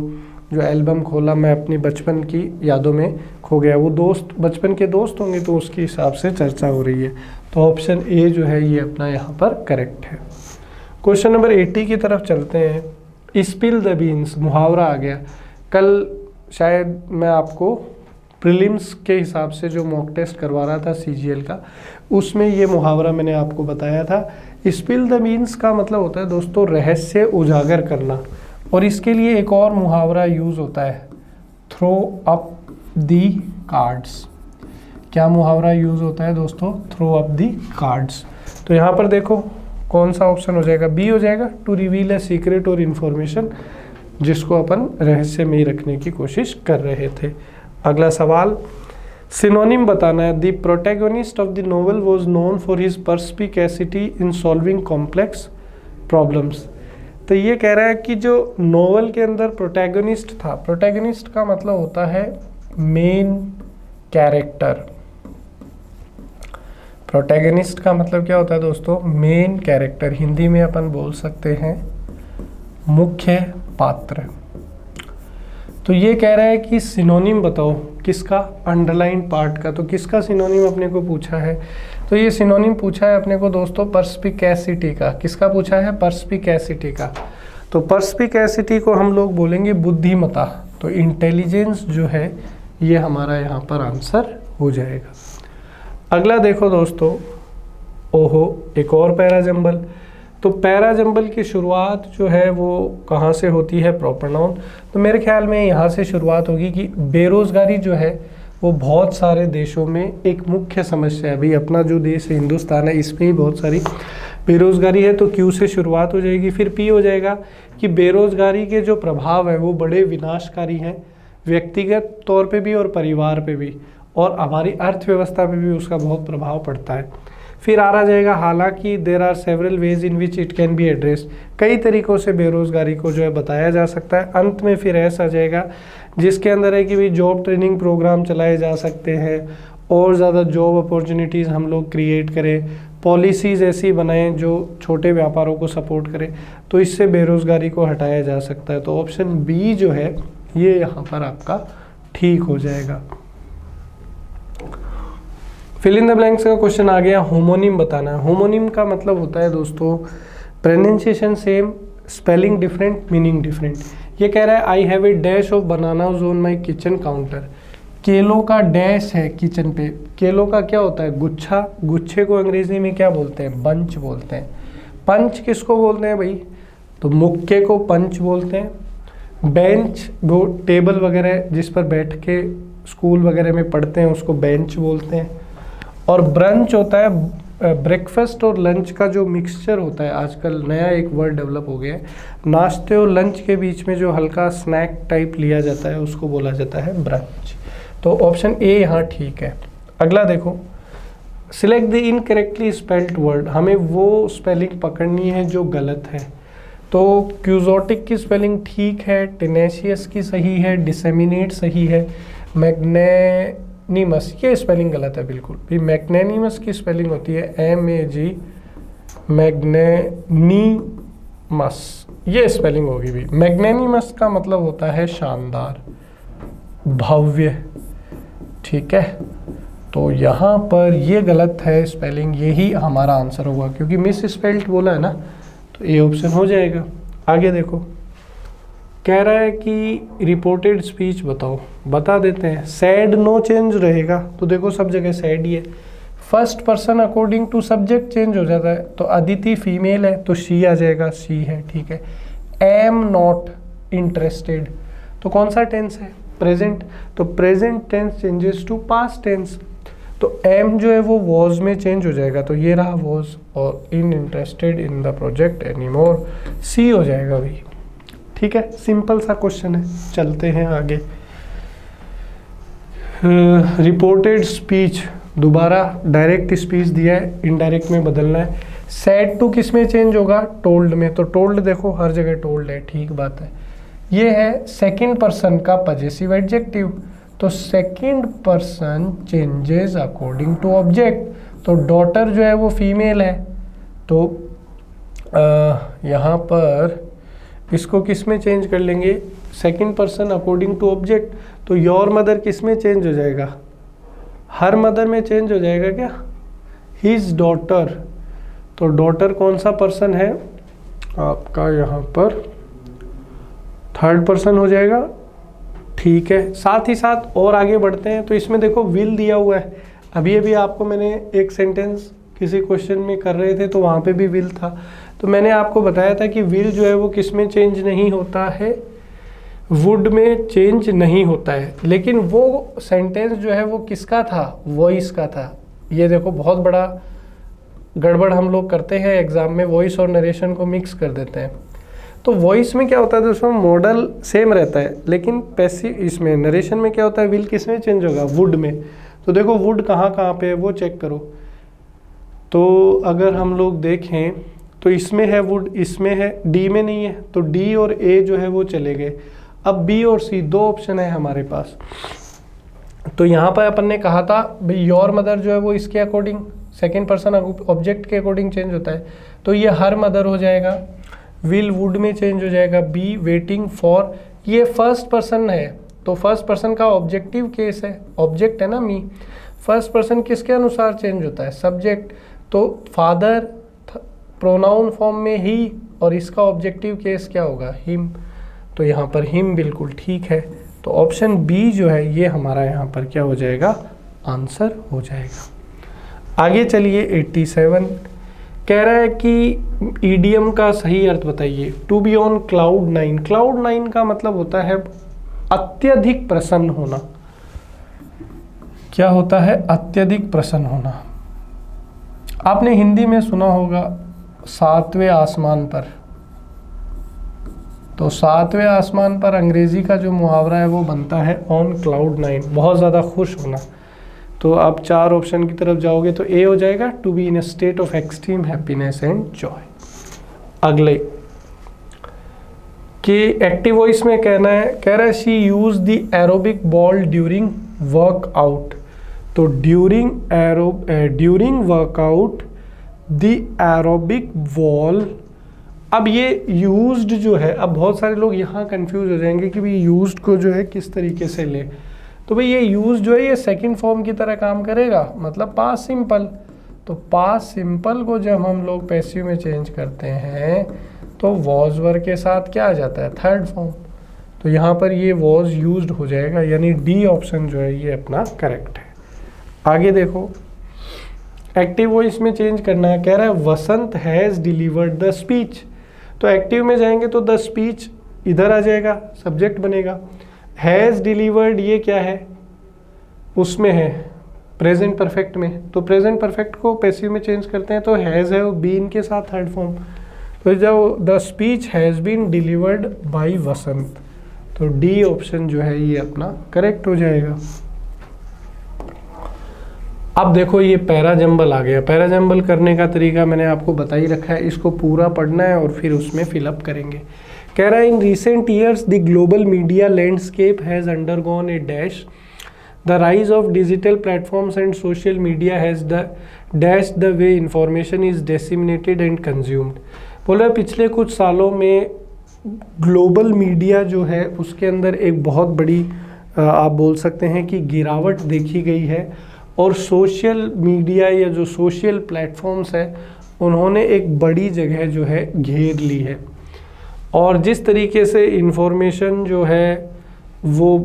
जो एल्बम खोला, मैं अपनी बचपन की यादों में खो गया। वो दोस्त, बचपन के दोस्त होंगे तो उसके हिसाब से चर्चा हो रही है। तो ऑप्शन ए जो है ये अपना यहाँ पर करेक्ट है। क्वेश्चन नंबर 80 की तरफ चलते हैं। स्पिल द बीन्स, मुहावरा आ गया। कल शायद मैं आपको प्रीलिम्स के हिसाब से जो मॉक टेस्ट करवा रहा था CGL का, उसमें ये मुहावरा मैंने आपको बताया था। स्पिल द बीन्स का मतलब होता है दोस्तों रहस्य उजागर करना। और इसके लिए एक और मुहावरा यूज़ होता है, थ्रो अप दी कार्ड्स। क्या मुहावरा यूज़ होता है दोस्तों, थ्रो अप दी कार्ड्स। तो यहाँ पर देखो कौन सा ऑप्शन हो जाएगा, बी हो जाएगा, टू रिवील ए सीक्रेट और इन्फॉर्मेशन, जिसको अपन रहस्य में ही रखने की कोशिश कर रहे थे। अगला सवाल, सिनोनिम बताना है। The protagonist of the novel was known for his perspicacity in solving complex problems. तो ये कह रहा है कि जो नोवेल के अंदर प्रोटैगोनिस्ट था, प्रोटैगोनिस्ट का मतलब होता है मेन कैरेक्टर। प्रोटैगनिस्ट का मतलब क्या होता है दोस्तों, मेन कैरेक्टर। हिंदी में अपन बोल सकते हैं मुख्य पात्र। तो ये कह रहा है कि सिनोनिम बताओ किसका, अंडरलाइन पार्ट का। तो किसका सिनोनिम अपने को पूछा है, तो ये सिनोनिम पूछा है अपने को दोस्तों पर्सपिकेसिटी का। किसका पूछा है, पर्सपिकेसिटी का। तो पर्सपिकेसिटी को हम लोग बोलेंगे बुद्धिमता। तो इंटेलिजेंस जो है ये हमारा यहाँ पर आंसर हो जाएगा। अगला देखो दोस्तों, ओहो एक और पैरा जंबल। तो पैरा जंबल की शुरुआत जो है वो कहाँ से होती है, प्रॉपर नाउन। तो मेरे ख्याल में यहाँ से शुरुआत होगी कि बेरोज़गारी जो है वो बहुत सारे देशों में एक मुख्य समस्या है। भाई अपना जो देश है हिंदुस्तान है, इसमें ही बहुत सारी बेरोज़गारी है। तो क्यू से शुरुआत हो जाएगी। फिर पी हो जाएगा कि बेरोज़गारी के जो प्रभाव है वो बड़े विनाशकारी हैं, व्यक्तिगत तौर पे भी और परिवार पे भी, और हमारी अर्थव्यवस्था पे भी उसका बहुत प्रभाव पड़ता है। फिर आ जाएगा हालांकि there are several ways in which it can be address. कई तरीक़ों से बेरोज़गारी को जो है बताया जा सकता है। अंत में फिर ऐसा आ जाएगा जिसके अंदर है कि भाई जॉब ट्रेनिंग प्रोग्राम चलाए जा सकते हैं और ज़्यादा जॉब अपॉर्चुनिटीज़ हम लोग क्रिएट करें, पॉलिसीज़ ऐसी बनाएं जो छोटे व्यापारों को सपोर्ट करें, तो इससे बेरोज़गारी को हटाया जा सकता है। तो ऑप्शन बी जो है ये यहाँ पर आपका ठीक हो जाएगा। फिल इन द ब्लैंक्स का क्वेश्चन आ गया, होमोनिम बताना है। होमोनिम का मतलब होता है दोस्तों pronunciation same, spelling different, meaning different. ये कह रहा है I have a dash of bananas on my kitchen counter. केलों का डैश है किचन पे। केलों का क्या होता है? गुच्छा। गुच्छे को अंग्रेजी में क्या बोलते हैं? बंच बोलते हैं। पंच किसको बोलते हैं भाई? तो मुक्के को पंच बोलते हैं। बेंच वो टेबल वगैरह जिस पर बैठ के स्कूल वगैरह में पढ़ते हैं उसको बेंच बोलते हैं। और ब्रंच होता है ब्रेकफास्ट और लंच का जो मिक्सचर होता है। आजकल नया एक वर्ड डेवलप हो गया है, नाश्ते और लंच के बीच में जो हल्का स्नैक टाइप लिया जाता है उसको बोला जाता है ब्रंच। तो ऑप्शन ए यहाँ ठीक है। अगला देखो, select the incorrectly spelled word. हमें वो स्पेलिंग पकड़नी है जो गलत है। तो क्यूजोटिक की स्पेलिंग ठीक है, टेनेशियस की सही है, डिसेमिनेट सही है, मैग्नेनिमस ये स्पेलिंग गलत है बिल्कुल भी। मैग्नेनिमस की स्पेलिंग होती है MAG, मैग्नेनिमस ये स्पेलिंग होगी भी। मैग्नेनिमस का मतलब होता है शानदार, भव्य, ठीक है। तो यहाँ पर ये गलत है स्पेलिंग, यही हमारा आंसर होगा क्योंकि मिस स्पेल्ड बोला है ना, तो ए ऑप्शन हो जाएगा। आगे देखो, कह रहा है कि रिपोर्टेड स्पीच बताओ, बता देते हैं। सैड नो चेंज रहेगा, तो देखो सब जगह सैड ही है। First person according to subject change हो जाता है, तो अदिति फीमेल है तो शी आ जाएगा, शी है, ठीक है। एम नॉट इंटरेस्टेड, तो कौन सा टेंस है? प्रेजेंट, तो present tense changes to past tense, तो एम जो है वो वॉज में चेंज हो जाएगा, तो ये रहा वॉज। और uninterested in the project any more, C हो जाएगा भाई, ठीक है। सिंपल सा क्वेश्चन है, चलते हैं आगे। रिपोर्टेड स्पीच, दोबारा डायरेक्ट स्पीच दिया है, इनडायरेक्ट में बदलना है। सैड टू किस में चेंज होगा? टोल्ड में, तो टोल्ड देखो हर जगह टोल्ड है, ठीक बात है। ये है सेकंड पर्सन का पजेसिव एडजेक्टिव, तो second person changes according to object, तो डॉटर जो है वो फीमेल है, तो यहाँ पर इसको किस में चेंज कर लेंगे? Second person according to object, तो योर मदर किस में चेंज हो जाएगा? हर मदर में चेंज हो जाएगा क्या? हिज डॉटर, तो डॉटर कौन सा पर्सन है आपका? यहाँ पर थर्ड पर्सन हो जाएगा, ठीक है। साथ ही साथ और आगे बढ़ते हैं, तो इसमें देखो विल दिया हुआ है। अभी अभी आपको मैंने एक सेंटेंस किसी क्वेश्चन में कर रहे थे तो वहाँ पे भी विल था, तो मैंने आपको बताया था कि विल जो है वो किस में चेंज नहीं होता है? वुड में चेंज नहीं होता है। लेकिन वो सेंटेंस जो है वो किसका था? वॉइस का था। ये देखो बहुत बड़ा गड़बड़ हम लोग करते हैं एग्जाम में, वॉइस और नरेशन को मिक्स कर देते हैं। तो वॉइस में क्या होता है दोस्तों? मॉडल सेम रहता है, लेकिन पैसिव इसमें नरेशन में क्या होता है? विल किस में चेंज होगा? वुड में। तो देखो वुड कहाँ कहाँ पे है वो चेक करो। तो अगर हम लोग देखें तो इसमें है वुड, इसमें है, डी में नहीं है, तो डी और ए जो है वो चले गए। अब बी और सी दो ऑप्शन है हमारे पास। तो यहाँ पर अपन ने कहा था भाई योर मदर जो है वो इसके अकॉर्डिंग सेकेंड पर्सन ऑब्जेक्ट के अकॉर्डिंग चेंज होता है, तो ये हर मदर हो जाएगा। विल वुड में चेंज हो जाएगा। बी वेटिंग फॉर, ये फर्स्ट पर्सन है, तो फर्स्ट पर्सन का ऑब्जेक्टिव केस है, ऑब्जेक्ट है ना मी। फर्स्ट पर्सन किसके अनुसार चेंज होता है? सब्जेक्ट, तो फादर प्रोनाउन फॉर्म में ही, और इसका ऑब्जेक्टिव केस क्या होगा? हिम, तो यहाँ पर हिम बिल्कुल ठीक है। तो ऑप्शन बी जो है ये हमारा यहाँ पर क्या हो जाएगा? आंसर हो जाएगा। आगे चलिए 87 कह रहा है कि ईडियम का सही अर्थ बताइए। To be on cloud nine, cloud nine का मतलब होता है अत्यधिक प्रसन्न होना। क्या होता है? अत्यधिक प्रसन्न होना। आपने हिंदी में सुना होगा सातवें आसमान पर, तो सातवें आसमान पर अंग्रेजी का जो मुहावरा है वो बनता है ऑन क्लाउड नाइन, बहुत ज़्यादा खुश होना। तो आप चार ऑप्शन की तरफ जाओगे तो ए हो जाएगा, to be in a state of extreme happiness and joy. अगले कि एक्टिव वॉइस में कहना है, कह रहा है she use the aerobic ball during workout, तो during workout the aerobic wall. अब ये यूज्ड जो है, अब बहुत सारे लोग यहाँ कंफ्यूज हो जाएंगे कि भाई यूज्ड को जो है किस तरीके से ले। तो भाई ये यूज जो है ये सेकंड फॉर्म की तरह काम करेगा, मतलब पास्ट सिंपल। तो पास्ट सिंपल को जब हम लोग पैसिव में चेंज करते हैं तो वॉज वर के साथ क्या आ जाता है, थर्ड फॉर्म। तो यहाँ पर ये वॉज यूज्ड हो जाएगा, यानी डी ऑप्शन जो है ये अपना करेक्ट है। आगे देखो, एक्टिव वॉइस में चेंज करना है। कह रहा है वसंत हैज़ डिलीवर्ड द स्पीच। तो एक्टिव में जाएंगे तो द स्पीच इधर आ जाएगा, सब्जेक्ट बनेगा। हैज़ डिलीवर्ड ये क्या है, उसमें है प्रेजेंट परफेक्ट में। तो प्रेजेंट परफेक्ट को पैसिव में चेंज करते हैं तो हैज़ है वो बीन के साथ थर्ड फॉर्म। तो जब the speech has been delivered by Vasant, तो डी ऑप्शन जो है ये अपना करेक्ट हो जाएगा। अब देखो ये पैराजंबल आ गया। पैराजंबल करने का तरीका मैंने आपको बता ही रखा है, इसको पूरा पढ़ना है और फिर उसमें फिलअप करेंगे। कह रहा है in recent years the global media landscape has undergone A dash, the rise of digital platforms and social media has the dash the way information is disseminated and consumed. बोला पिछले कुछ सालों में ग्लोबल मीडिया जो है उसके अंदर एक बहुत बड़ी आप बोल सकते हैं कि गिरावट देखी गई है, और सोशल मीडिया या जो सोशल प्लेटफॉर्म्स है उन्होंने एक बड़ी जगह जो है घेर ली है। और जिस तरीके से इंफॉर्मेशन जो है वो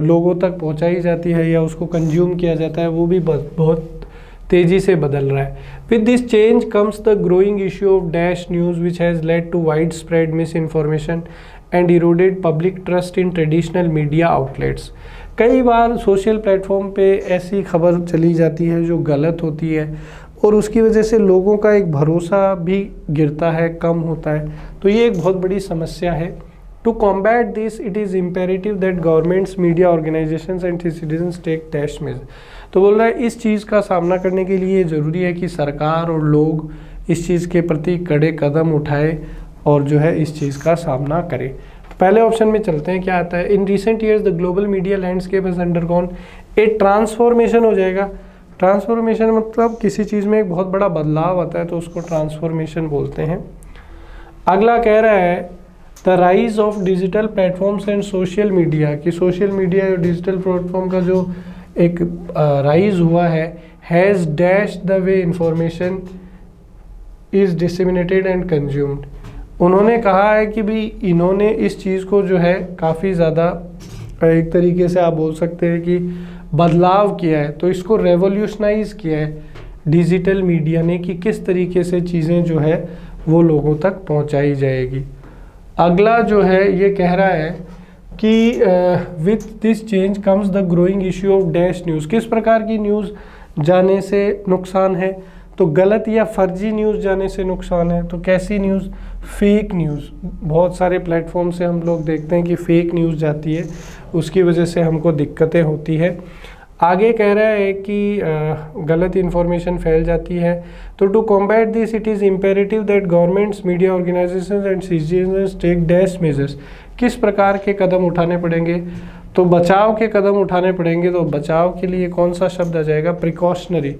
लोगों तक पहुंचाई जाती है या उसको कंज्यूम किया जाता है वो भी बहुत तेज़ी से बदल रहा है। With this change comes the growing issue of dash news which has led to widespread misinformation and eroded public trust in traditional media outlets. कई बार सोशल प्लेटफॉर्म पे ऐसी खबर चली जाती है जो गलत होती है और उसकी वजह से लोगों का एक भरोसा भी गिरता है, कम होता है। तो ये एक बहुत बड़ी समस्या है। To combat this it is imperative that governments, media organisations and citizens take dash measure. तो बोल रहा है इस चीज़ का सामना करने के लिए ज़रूरी है कि सरकार और लोग इस चीज़ के प्रति कड़े कदम उठाए और जो है इस चीज़ का सामना करें। पहले ऑप्शन में चलते हैं, क्या आता है, in recent years the global media landscape has undergone A transformation हो जाएगा। ट्रांसफॉर्मेशन मतलब किसी चीज़ में एक बहुत बड़ा बदलाव आता है तो उसको ट्रांसफॉर्मेशन बोलते हैं। अगला कह रहा है the rise of digital platforms and social media, कि सोशल मीडिया और डिजिटल प्लेटफॉर्म का जो एक राइज हुआ है, has dash the way information is disseminated and consumed. उन्होंने कहा है कि भाई इन्होंने इस चीज़ को जो है काफ़ी ज़्यादा एक तरीके से आप बोल सकते हैं कि बदलाव किया है, तो इसको रेवोल्यूशनाइज किया है डिजिटल मीडिया ने कि किस तरीके से चीज़ें जो है वो लोगों तक पहुंचाई जाएगी। अगला जो है ये कह रहा है कि with this change comes the growing issue of dash news. किस प्रकार की न्यूज़ जाने से नुकसान है, तो गलत या फर्जी न्यूज़ जाने से नुकसान है। तो कैसी न्यूज़, फेक न्यूज़। बहुत सारे प्लेटफॉर्म से हम लोग देखते हैं कि फेक न्यूज़ जाती है, उसकी वजह से हमको दिक्कतें होती है। आगे कह रहा है कि गलत इन्फॉर्मेशन फैल जाती है। तो to combat this it is imperative that governments, media organisations and citizens take dash measures. किस प्रकार के कदम उठाने पड़ेंगे, तो बचाव के कदम उठाने पड़ेंगे। तो बचाव के लिए कौन सा शब्द आ जाएगा, प्रिकॉशनरी,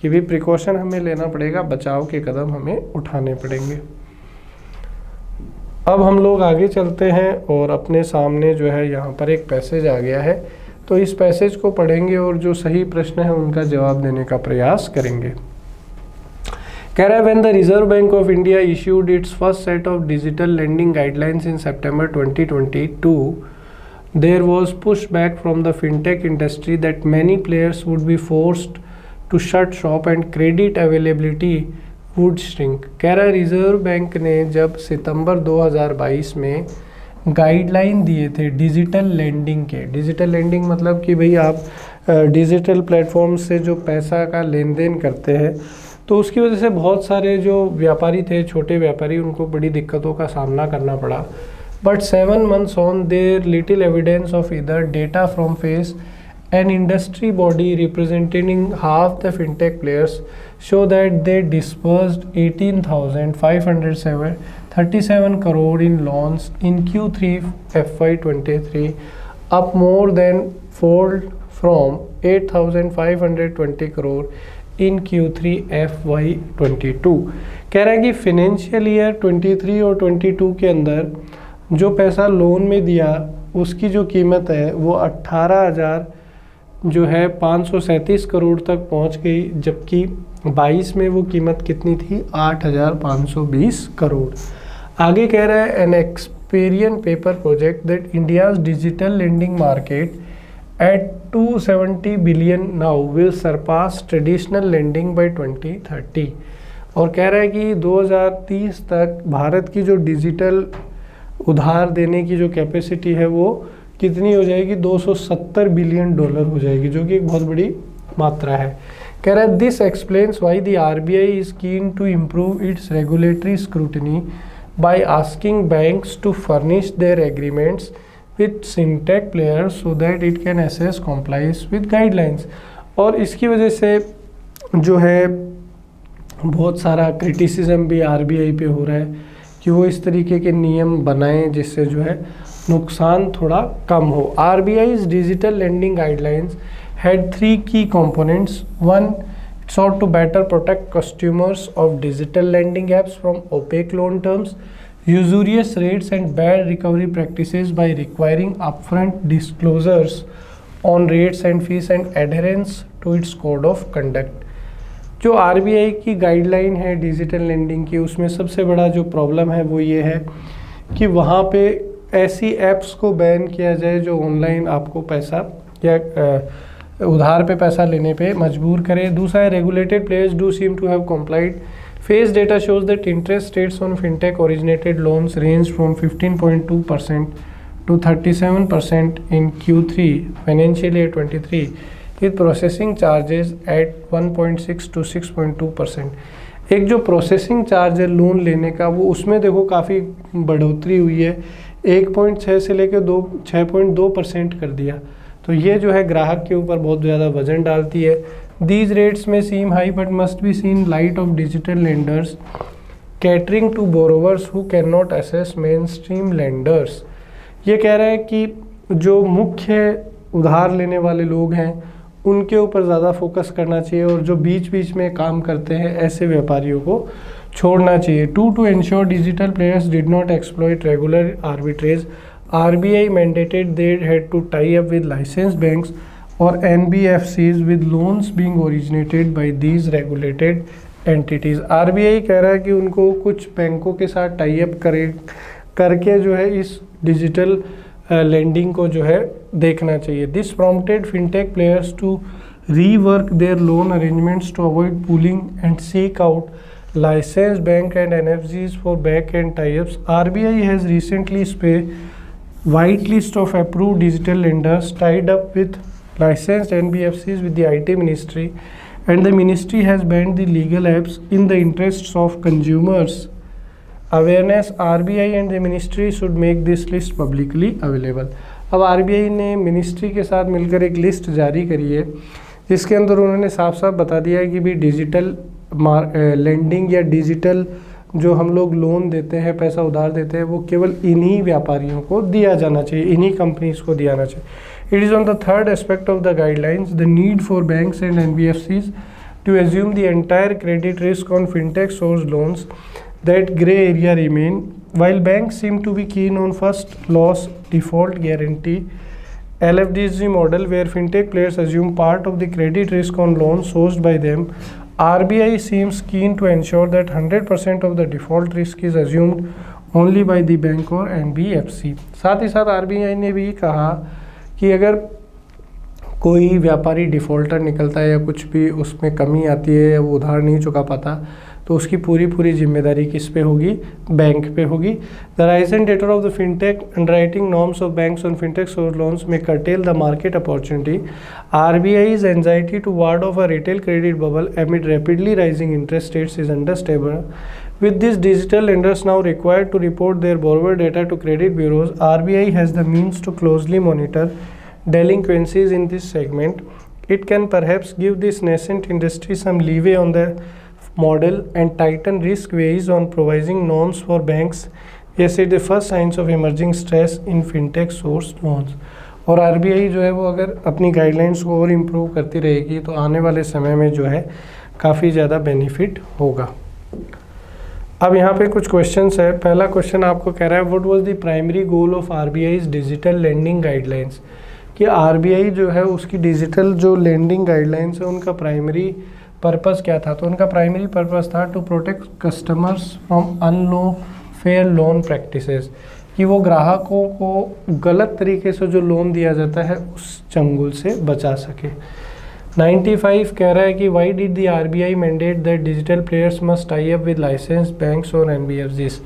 कि भी प्रिकॉशन हमें लेना पड़ेगा, बचाव के कदम हमें उठाने पड़ेंगे। अब हम लोग आगे चलते हैं और अपने सामने जो है यहाँ पर एक पैसेज आ गया है, तो इस पैसेज को पढ़ेंगे और जो सही प्रश्न है उनका जवाब देने का प्रयास करेंगे। कह रहा है when the Reserve Bank of India issued its first set of digital lending guidelines in September 2022, there was push back from the fintech industry that many players would be forced to shut shop and credit availability would shrink. कह रहा है reserve bank ने जब सितंबर 2022 में guideline दिए थे digital lending के। Digital lending मतलब कि भाई आप डिजिटल प्लेटफॉर्म से जो पैसा का लेन देन करते हैं, तो उसकी वजह से बहुत सारे जो व्यापारी थे, छोटे व्यापारी, उनको बड़ी दिक्कतों का सामना करना पड़ा। But 7 months on there little evidence of either data from FACE, an industry body representing half the fintech players, show that they disbursed 18,537 crore in loans in Q3 FY23, up more than fold from 8,520 crore in Q3 FY22। कह रहा है कि financial year 23 और 22 के अंदर जो पैसा loan में दिया उसकी जो कीमत है वो 18,000 जो है 537 करोड़ तक पहुंच गई, जबकि 22 में वो कीमत कितनी थी 8,520 करोड़। आगे कह रहा है an Experian paper project that India's digital lending market at 270 billion now will surpass traditional lending by 2030। और कह रहा है कि 2030 तक भारत की जो डिजिटल उधार देने की जो कैपेसिटी है वो कितनी हो जाएगी, $270 बिलियन हो जाएगी, जो कि एक बहुत बड़ी मात्रा है। कह रहा है this explains why the RBI is keen to improve its regulatory scrutiny by asking banks to furnish their agreements with fintech players so that it can assess compliance with guidelines। और इसकी वजह से जो है बहुत सारा क्रिटिसिज्म भी RBI पे हो रहा है कि वो इस तरीके के नियम बनाएं जिससे जो है नुकसान थोड़ा कम हो। RBI's digital lending guidelines had 3 key components. One, it sought to better protect customers of digital lending apps from opaque loan terms, usurious rates and bad recovery practices by requiring upfront disclosures on rates and fees and adherence to its code of conduct। जो RBI की guideline है digital lending की, उसमें सबसे बड़ा जो problem है वो ये है कि वहाँ पे ऐसी ऐप्स को बैन किया जाए जो ऑनलाइन आपको पैसा या उधार पे पैसा लेने पे मजबूर करे। दूसरा है regulated players do seem to have complied. Phase data shows that interest rates on fintech originated loans range from 15.2% to 37% in Q3 financial year 23, with processing charges at 1.6 to 6.2%। एक जो प्रोसेसिंग चार्ज है loan लेने का वो उसमें देखो काफ़ी बढ़ोतरी हुई है, 1.6 से लेकर 6.2% कर दिया। तो ये जो है ग्राहक के ऊपर बहुत ज़्यादा वजन डालती है। These rates may seem high but must be seen light of digital lenders catering to borrowers who cannot access mainstream lenders। ये कह रहा है कि जो मुख्य उधार लेने वाले लोग हैं उनके ऊपर ज़्यादा फोकस करना चाहिए और जो बीच बीच में काम करते हैं ऐसे व्यापारियों को छोड़ना चाहिए। To ensure digital players did not exploit regular arbitrage, RBI mandated they had to tie up with licensed banks और NBFCs with loans being originated by these regulated entities। RBI कह रहा है कि उनको कुछ बैंकों के साथ टाई अप करके जो है इस डिजिटल लेंडिंग को जो है देखना चाहिए। This prompted fintech players to rework their loan arrangements to avoid pooling and seek out licensed bank and NFCs for back-end tie-ups। RBI has recently whitelist of approved digital lenders tied up with licensed NBFCs with the IT Ministry, and the Ministry has banned the legal apps in the interests of consumers awareness। RBI and the Ministry should make this list publicly available। अब RBI ने ministry के साथ मिलकर एक list जारी करी है जिसके अंदर उन्होंने साफ साफ बता दिया है कि भी डिजिटल लेंडिंग या डिजिटल जो हम लोग लोन देते हैं, पैसा उधार देते हैं, वो केवल इन्हीं व्यापारियों को दिया जाना चाहिए, इन्हीं कंपनीज को दिया जाना चाहिए। It is on the third aspect of the guidelines, the need for banks and NBFCs to assume the entire credit risk on fintech sourced loans, that gray area remain। While banks seem to be keen on first loss default guarantee LFDG model where fintech players assume part of the credit risk on loans sourced by them, RBI seems keen to ensure that 100% of the default risk is assumed only by the bank or NBFC। साथ ही साथ RBI ने भी कहा कि अगर कोई व्यापारी defaulter निकलता है या कुछ भी उसमें कमी आती है या वो उधार नहीं चुका पाता तो उसकी पूरी जिम्मेदारी किस पे होगी, बैंक पे होगी। The rise and debtor of the fintech underwriting norms of banks on fintech source loans में curtail the market opportunity। RBI's anxiety to ward off a retail credit bubble amid rapidly rising interest rates is understandable। With these digital lenders now required to report their borrower data to credit bureaus, RBI has the means to closely monitor delinquencies in this segment। It can perhaps give this nascent industry some leeway on the model and tighten risk weighs on providing norms for banks। Yes, it the first signs of emerging stress in fintech source loans। और RBI जो है वो अगर अपनी guidelines को और improve करती रहेगी तो आने वाले समय में जो है काफ़ी ज़्यादा बेनिफिट होगा। अब यहाँ पे कुछ क्वेश्चंस है। पहला क्वेश्चन आपको कह रहा है what was the primary goal of RBI's digital lending guidelines, कि आरबीआई जो है उसकी डिजिटल जो लेंडिंग गाइडलाइंस है उनका प्राइमरी पर्पस क्या था। तो उनका प्राइमरी पर्पस था to protect customers from unfair loan practices, कि वो ग्राहकों को गलत तरीके से जो लोन दिया जाता है उस चंगुल से बचा सके। 95 कह रहा है कि why did the RBI mandate that digital players must tie up with license banks और एनबीएफसीज,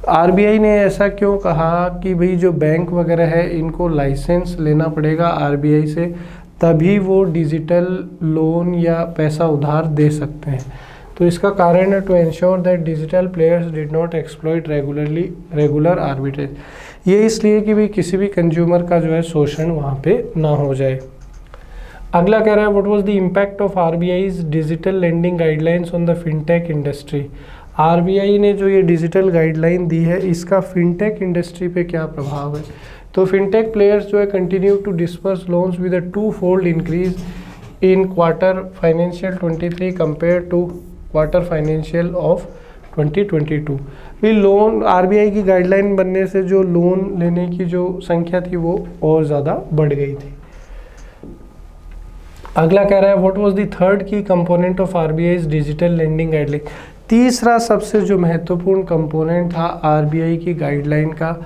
आरबीआई ने ऐसा क्यों कहा कि भाई जो बैंक वगैरह है इनको लाइसेंस लेना पड़ेगा आरबीआई से, तभी वो डिजिटल लोन या पैसा उधार दे सकते हैं। तो इसका कारण है to ensure that digital players did not exploit regular arbitrage, ये इसलिए कि भाई किसी भी कंज्यूमर का जो है शोषण वहाँ पे ना हो जाए। अगला कह रहा है what was the impact of RBI's digital lending guidelines on the fintech industry, RBI ने जो ये डिजिटल गाइडलाइन दी है इसका फिनटेक इंडस्ट्री पे क्या प्रभाव है। तो फिनटेक प्लेयर्स जो है continue to disburse loans with a 2-fold increase in quarter financial 23 compare to quarter financial of 2022। भी लोन आरबीआई की गाइडलाइन बनने से जो लोन लेने की जो संख्या थी वो और ज़्यादा बढ़ गई थी। अगला कह रहा है what was the third key component of RBI's digital lending guideline, तीसरा सबसे जो महत्वपूर्ण कंपोनेंट था आरबीआई की गाइडलाइन का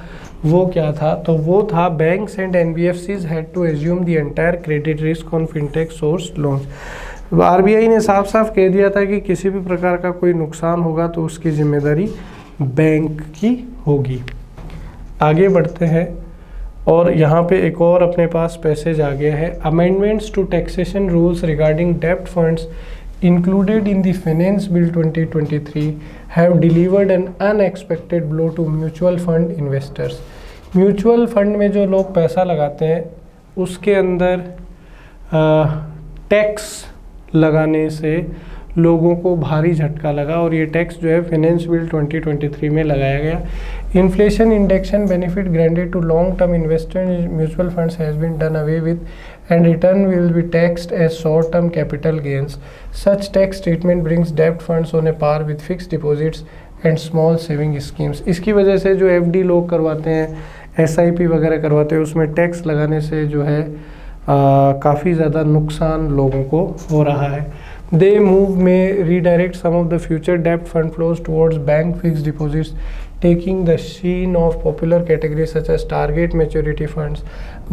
वो क्या था। तो वो था banks and NBFCs had to assume the entire credit risk on fintech source loans, RBI ने साफ साफ कह दिया था कि किसी भी प्रकार का कोई नुकसान होगा तो उसकी जिम्मेदारी बैंक की होगी। आगे बढ़ते हैं और यहाँ पे एक और अपने पास पैसेज आ गया है, amendments to taxation rules regarding डेब्ट funds included in the Finance Bill 2023 have delivered an unexpected blow to mutual fund investors। Mutual fund में जो लोग पैसा लगाते हैं उसके अंदर टैक्स लगाने से लोगों को भारी झटका लगा और ये टैक्स जो है फाइनेंस बिल 2023 में लगाया गया। Inflation indexation benefit granted to long term investor in mutual funds has been done away with and return will be taxed as short-term capital gains. Such tax treatment brings debt funds on a par with fixed deposits and small saving schemes। इसकी वजह से जो FD लोग करवाते हैं, SIP वगैरह करवाते हैं, उसमें टैक्स लगाने से जो है काफ़ी ज़्यादा नुकसान लोगों को हो रहा है। They move may redirect some of the future debt fund flows towards bank fixed deposits, taking the sheen of popular categories such as target maturity funds,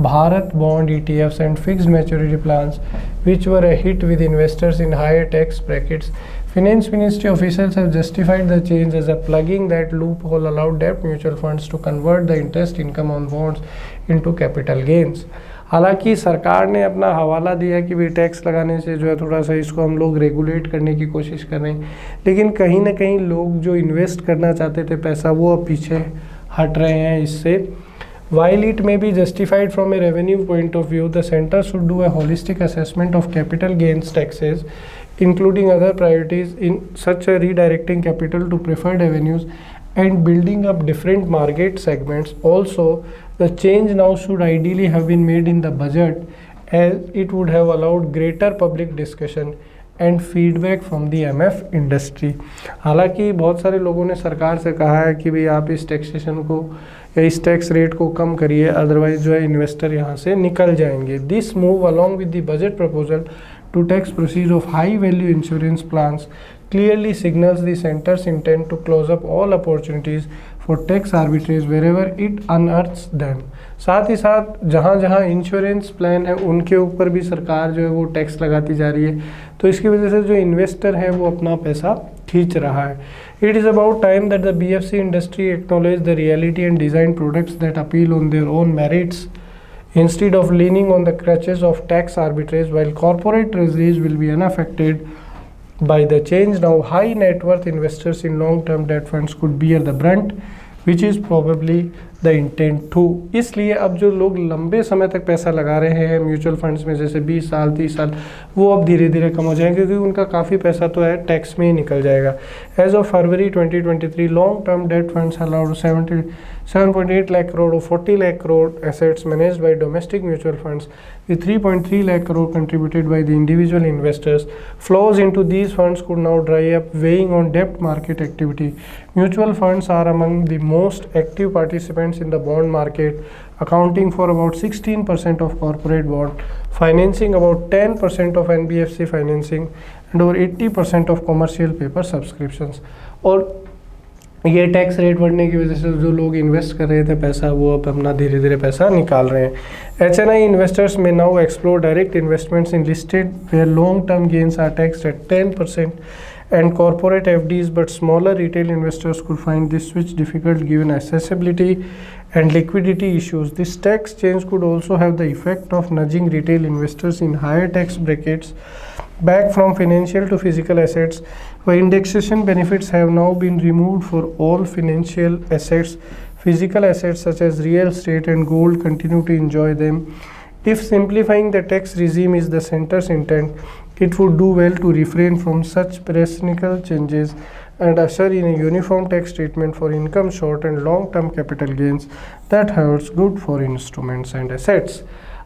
Bharat bond ETFs and fixed maturity plans, which were a hit with investors in higher tax brackets. Finance Ministry officials have justified the change as a plugging that loophole allowed debt mutual funds to convert the interest income on bonds into capital gains। हालांकि सरकार ने अपना हवाला दिया कि भाई tax लगाने से जो है थोड़ा सा इसको हम लोग रेगुलेट करने की कोशिश कर रहे हैं, लेकिन कहीं ना कहीं लोग जो इन्वेस्ट करना चाहते थे पैसा वो अब पीछे हट रहे हैं इससे। While it may be justified from a revenue point of view, the center should do a holistic assessment of capital gains taxes, including other priorities in such a redirecting capital to preferred avenues and building up different market segments. Also, the change now should ideally have been made in the budget, as it would have allowed greater public discussion and feedback from the MF industry. हालांकि बहुत सारे लोगों ने सरकार से कहा है कि भाई आप इस टैक्सेशन को या इस टैक्स रेट को कम करिए, अदरवाइज जो है इन्वेस्टर यहाँ से निकल जाएंगे। This move along with the budget proposal to tax proceeds of high value insurance plans clearly signals the center's intent to close up all opportunities for tax arbitrage wherever it unearths them। साथ ही साथ जहाँ जहाँ insurance plan है उनके ऊपर भी सरकार जो है वो टैक्स लगाती जा रही है, तो इसकी वजह से जो इन्वेस्टर है वो अपना पैसा खींच रहा है। It is about time that the BFC industry acknowledge the reality and design products that appeal on their own merits instead of leaning on the crutches of tax arbitrage, while corporate treasuries will be unaffected by the change. Now, high net worth investors in long-term debt funds could bear the brunt, which is probably the intent to. इसलिए अब जो लोग लंबे समय तक पैसा लगा रहे हैं म्यूचुअल फंड्स में, जैसे 20 साल 30 साल, वो अब धीरे धीरे कम हो जाएंगे क्योंकि उनका काफ़ी पैसा तो है टैक्स में ही निकल जाएगा। As of February 2023 long term debt funds allowed 7.8 lakh crore or 40 lakh crore assets managed by domestic mutual funds with 3.3 lakh crore contributed by the individual investors. Flows into these funds could now dry up, weighing on debt market activity. Mutual funds are among the most active participants in the bond market, accounting for about 16% of corporate bond financing, about 10% of NBFC financing, and over 80% of commercial paper subscriptions. और ये tax rate बढ़ने की वजह से जो लोग invest कर रहे थे पैसा, वो अब अपना धीरे धीरे पैसा निकाल रहे हैं। HNI investors may now explore direct investments in listed where long term gains are taxed at 10% and corporate FDs, but smaller retail investors could find this switch difficult given accessibility and liquidity issues. This tax change could also have the effect of nudging retail investors in higher tax brackets back from financial to physical assets, where indexation benefits have now been removed for all financial assets. Physical assets such as real estate and gold continue to enjoy them. If simplifying the tax regime is the center's intent, it would do well to refrain from such tyrannical changes and usher in a uniform tax treatment for income short and long-term capital gains that holds good for instruments and assets.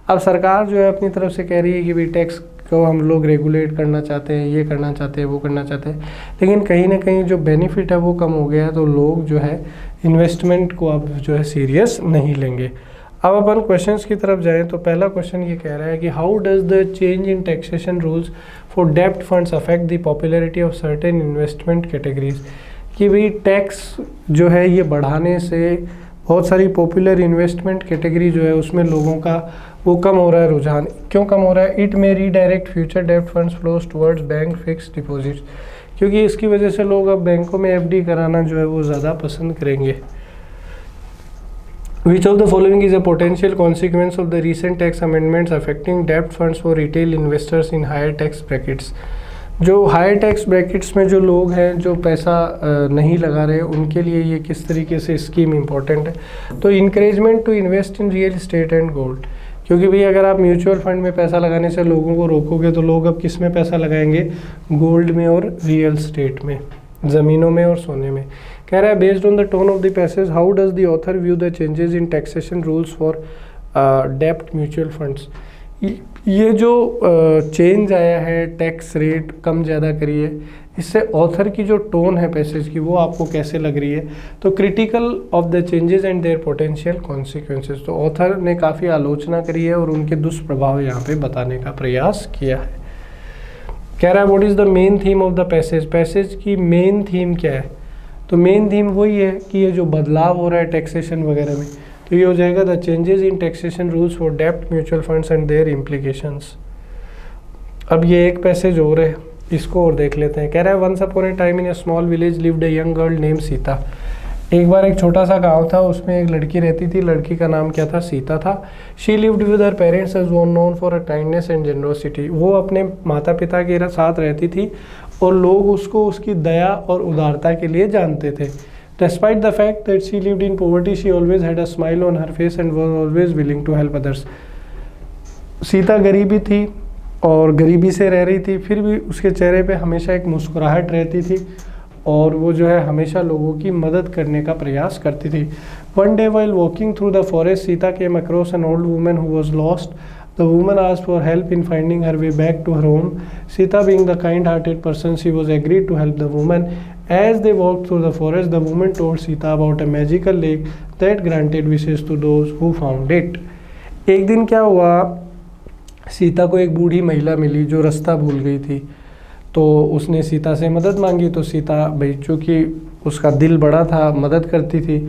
अब सरकार जो है अपनी तरफ से कह रही है कि भाई टैक्स को हम लोग रेगुलेट करना चाहते हैं, ये करना चाहते हैं, वो करना चाहते हैं, लेकिन कहीं ना कहीं जो बेनिफिट है वो कम हो गया है, तो लोग जो है इन्वेस्टमेंट को अब जो है सीरियस नहीं लेंगे। अब अपन क्वेश्चंस की तरफ जाएं तो पहला क्वेश्चन ये कह रहा है कि how does the change in taxation rules for डेब्ट funds affect the popularity of certain investment categories. कि भाई टैक्स जो है ये बढ़ाने से बहुत सारी पॉपुलर इन्वेस्टमेंट कैटेगरी जो है उसमें लोगों का वो कम हो रहा है, रुझान क्यों कम हो रहा है? इट मे रीडायरेक्ट फ्यूचर डेब्ट funds flows towards bank fixed deposits, क्योंकि इसकी वजह से लोग अब बैंकों में FD कराना जो है वो ज़्यादा पसंद करेंगे। Which of the following is a potential consequence of the recent tax amendments affecting debt funds for retail investors in higher tax brackets? जो हायर टैक्स ब्रैकेट्स में जो लोग हैं जो पैसा नहीं लगा रहे, उनके लिए ये किस तरीके से स्कीम इम्पोर्टेंट है? तो encouragement to invest in real estate and gold, क्योंकि भाई अगर आप म्यूचुअल फंड में पैसा लगाने से लोगों को रोकोगे तो लोग अब किस में पैसा लगाएंगे? गोल्ड में और रियल एस्टेट में, ज़मीनों में और सोने में। कह रहा है based on the tone of the passage how does the author view the changes in taxation rules for डेब्ट म्यूचुअल फंड्स। ये जो चेंज आया है टैक्स रेट कम ज़्यादा करी है, इससे ऑथर की जो टोन है पैसेज की वो आपको कैसे लग रही है? तो critical of the changes and their potential consequences, तो ऑथर ने काफ़ी आलोचना करी है और उनके दुष्प्रभाव यहाँ पे बताने का प्रयास किया है। कह रहा है what is the main theme of the passage, passage की मेन थीम क्या है? तो मेन थीम वही है कि ये जो बदलाव हो रहा है टैक्सेशन वगैरह में, तो ये हो जाएगा the changes in taxation rules for डेब्ट mutual funds and their implications. अब ये एक पैसेज और है, इसको और देख लेते हैं। कह रहा है once upon a time in a small village lived a young girl name Sita. एक बार एक छोटा सा गांव था, उसमें एक लड़की रहती थी, लड़की का नाम क्या था? सीता था। She lived with her parents as known for a kindness and generosity. वो अपने माता पिता के साथ रहती थी और लोग उसको उसकी दया और उदारता के लिए जानते थे। Despite the fact that she lived in poverty, she always had a smile on her face and was always willing to help others. Sita गरीबी थी और गरीबी से रह रही थी, फिर भी उसके चेहरे पे हमेशा एक मुस्कुराहट रहती थी और वो जो है हमेशा लोगों की मदद करने का प्रयास करती थी। One day while walking through the forest, Sita came across an old woman who was lost. The woman asked for help in finding her way back to her home. Sita, being the kind-hearted person she was, agreed to help the woman. As they walked through the forest, the woman told Sita about a magical lake that granted wishes to those who found it. एक दिन क्या हुआ, सीता को एक बूढ़ी महिला मिली जो रास्ता भूल गई थी, तो उसने सीता से मदद मांगी। तो सीता भाई चूँकि उसका दिल बड़ा था, मदद करती थी,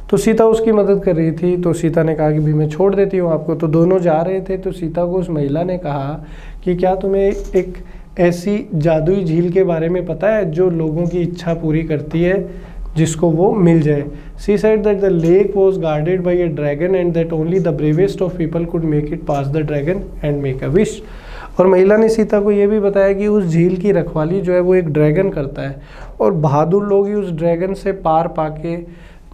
तो सीता उसकी मदद कर रही थी। तो सीता ने कहा कि भी मैं छोड़ देती हूँ आपको। तो दोनों जा रहे थे, तो सीता को उस महिला ने कहा कि क्या तुम्हें एक ऐसी जादुई झील के बारे में पता है जो लोगों की इच्छा पूरी करती है, जिसको वो मिल जाए? She said that the lake was guarded by A dragon and that only the bravest of people could make it pass the dragon and make a wish. और महिला ने सीता को ये भी बताया कि उस झील की रखवाली जो है वो एक ड्रैगन करता है और बहादुर लोग ही उस ड्रैगन से पार पाके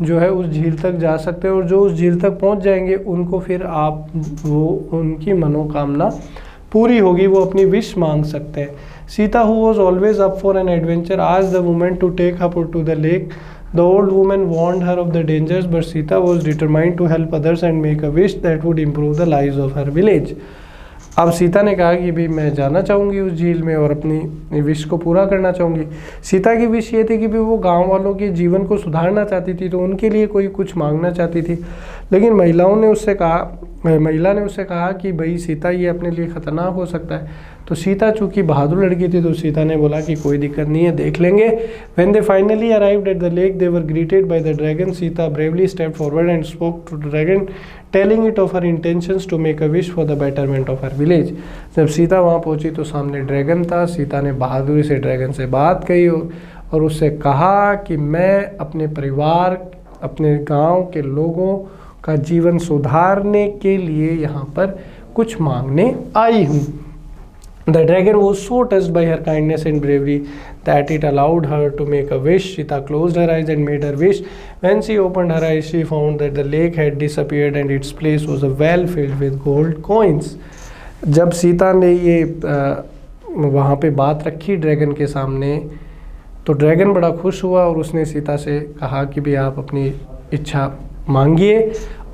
जो है उस झील तक जा सकते हैं, और जो उस झील तक पहुंच जाएंगे उनको फिर आप वो उनकी मनोकामना पूरी होगी, वो अपनी विश मांग सकते हैं। Sita who was always up for an adventure asked the woman to take her to the lake. The old woman warned her of the dangers, but Sita was determined to help others and make a wish that would improve the lives of her village. अब सीता ने कहा कि भाई मैं जाना चाहूँगी उस झील में और अपनी विश को पूरा करना चाहूँगी। सीता की विश ये थी कि भाई वो गांव वालों के जीवन को सुधारना चाहती थी, तो उनके लिए कोई कुछ मांगना चाहती थी। लेकिन महिला ने उससे कहा कि भाई सीता ये अपने लिए खतरनाक हो सकता है। तो सीता चूँकि बहादुर लड़की थी, तो सीता ने बोला कि कोई दिक्कत नहीं है, देख लेंगे। When they finally arrived at the lake, they were greeted by the dragon. Sita bravely stepped forward and spoke to the dragon, telling it of her intentions to make a wish for the betterment of her village. जब सीता वहाँ पहुँची तो सामने dragon था। सीता ने बहादुरी से dragon से बात कही और उससे कहा कि मैं अपने परिवार, अपने गांव के लोगों का जीवन सुधारने के लिए यहाँ पर कुछ मांगने आई हूँ। The dragon was so touched by her kindness and bravery that it allowed her to make a wish. Sita closed her eyes and made her wish. When she opened her eyes, she found that the lake had disappeared and its place was a well filled with gold coins. जब सीता ने ये वहाँ पे बात रखी dragon के सामने, तो ड्रैगन बड़ा खुश हुआ और उसने सीता से कहा कि भी आप अपनी इच्छा मांगिए।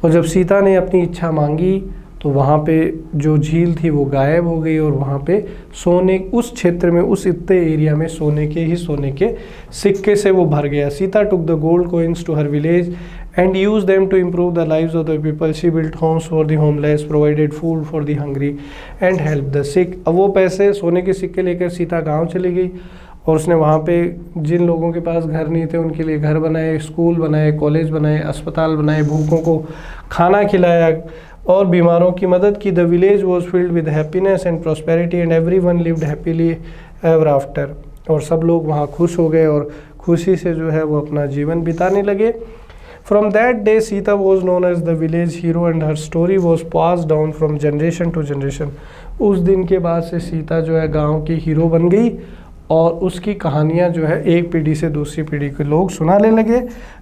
और जब सीता ने अपनी इच्छा मांगी तो वहाँ पे जो झील थी वो गायब हो गई और वहाँ पे सोने, उस क्षेत्र में, उस इतने एरिया में सोने के सिक्के से वो भर गया। Sita took the gold coins to her village and use them to improve the lives of the people. She built homes for the homeless, provided food for the hungry and help the sick. अब वो पैसे, सोने के सिक्के लेकर सीता गाँव चली गई और उसने वहाँ पे जिन लोगों के पास घर नहीं थे उनके लिए घर बनाए, स्कूल बनाए, कॉलेज बनाए, अस्पताल बनाए, भूखों को खाना खिलाया और बीमारों की मदद की। The village was filled with happiness and prosperity and everyone lived happily ever after. और सब लोग वहाँ खुश हो गए और खुशी से जो है वो अपना जीवन बिताने लगे। From that day Sita was known as the village hero and her story was pass down from generation to generation. उस दिन के बाद से सीता जो है गाँव की हीरो बन गई और उसकी कहानियाँ जो है एक पीढ़ी से दूसरी पीढ़ी के लोग सुनाने लगे।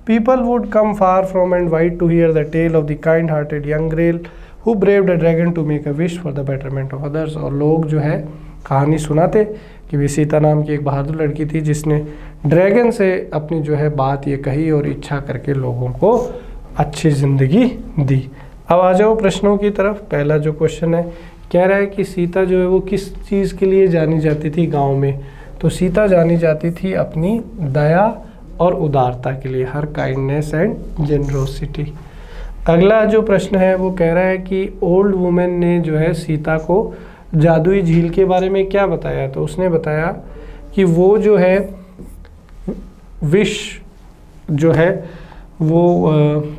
People would come far from and wide to hear the tale of the kind hearted young girl who braved a dragon to make a wish for the betterment of others. और लोग जो है कहानी सुनाते कि भी सीता नाम की एक बहादुर लड़की थी जिसने ड्रैगन से अपनी जो है बात ये कही और इच्छा करके लोगों को अच्छी ज़िंदगी दी। अब आ जाओ प्रश्नों की तरफ। पहला जो क्वेश्चन है, कह रहा है कि सीता जो है वो किस चीज़ के लिए जानी जाती थी गाँव में। तो सीता जानी जाती थी अपनी दया और उदारता के लिए, हर काइंडनेस एंड जेनरोसिटी। अगला जो प्रश्न है वो कह रहा है कि ओल्ड वुमेन ने जो है सीता को जादुई झील के बारे में क्या बताया। तो उसने बताया कि वो जो है विश जो है वो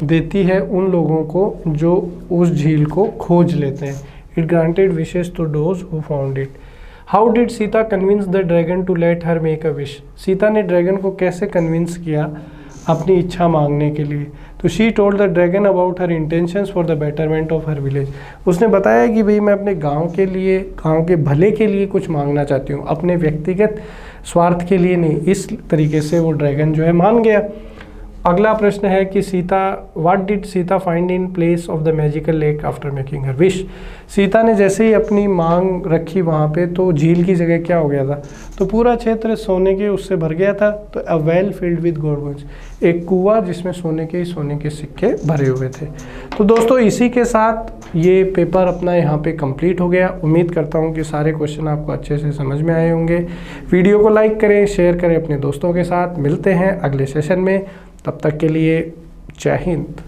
देती है उन लोगों को जो उस झील को खोज लेते हैं। It granted wishes to those who found it. How did Sita convince the dragon to let her make a wish. Sita ने ड्रैगन को कैसे कन्विंस किया अपनी इच्छा मांगने के लिए। तो she told the dragon about her intentions for the betterment of her village. उसने बताया कि भाई मैं अपने गांव के लिए, गांव के भले के लिए कुछ मांगना चाहती हूँ, अपने व्यक्तिगत स्वार्थ के लिए नहीं। इस तरीके से वो ड्रैगन जो है मान गया। अगला प्रश्न है कि what did Sita find in place of the magical lake after making her wish. Sita ने जैसे ही अपनी मांग रखी वहाँ पे तो झील की जगह क्या हो गया था, तो पूरा क्षेत्र सोने के उससे भर गया था। तो a well filled with gold coins, एक कुआं जिसमें सोने के सिक्के भरे हुए थे। तो दोस्तों इसी के साथ ये पेपर अपना यहाँ पे कंप्लीट हो गया। उम्मीद करता हूँ कि सारे क्वेश्चन आपको अच्छे से समझ में आए होंगे। वीडियो को लाइक करें, शेयर करें अपने दोस्तों के साथ। मिलते हैं अगले सेशन में, तब तक के लिए जय हिंद।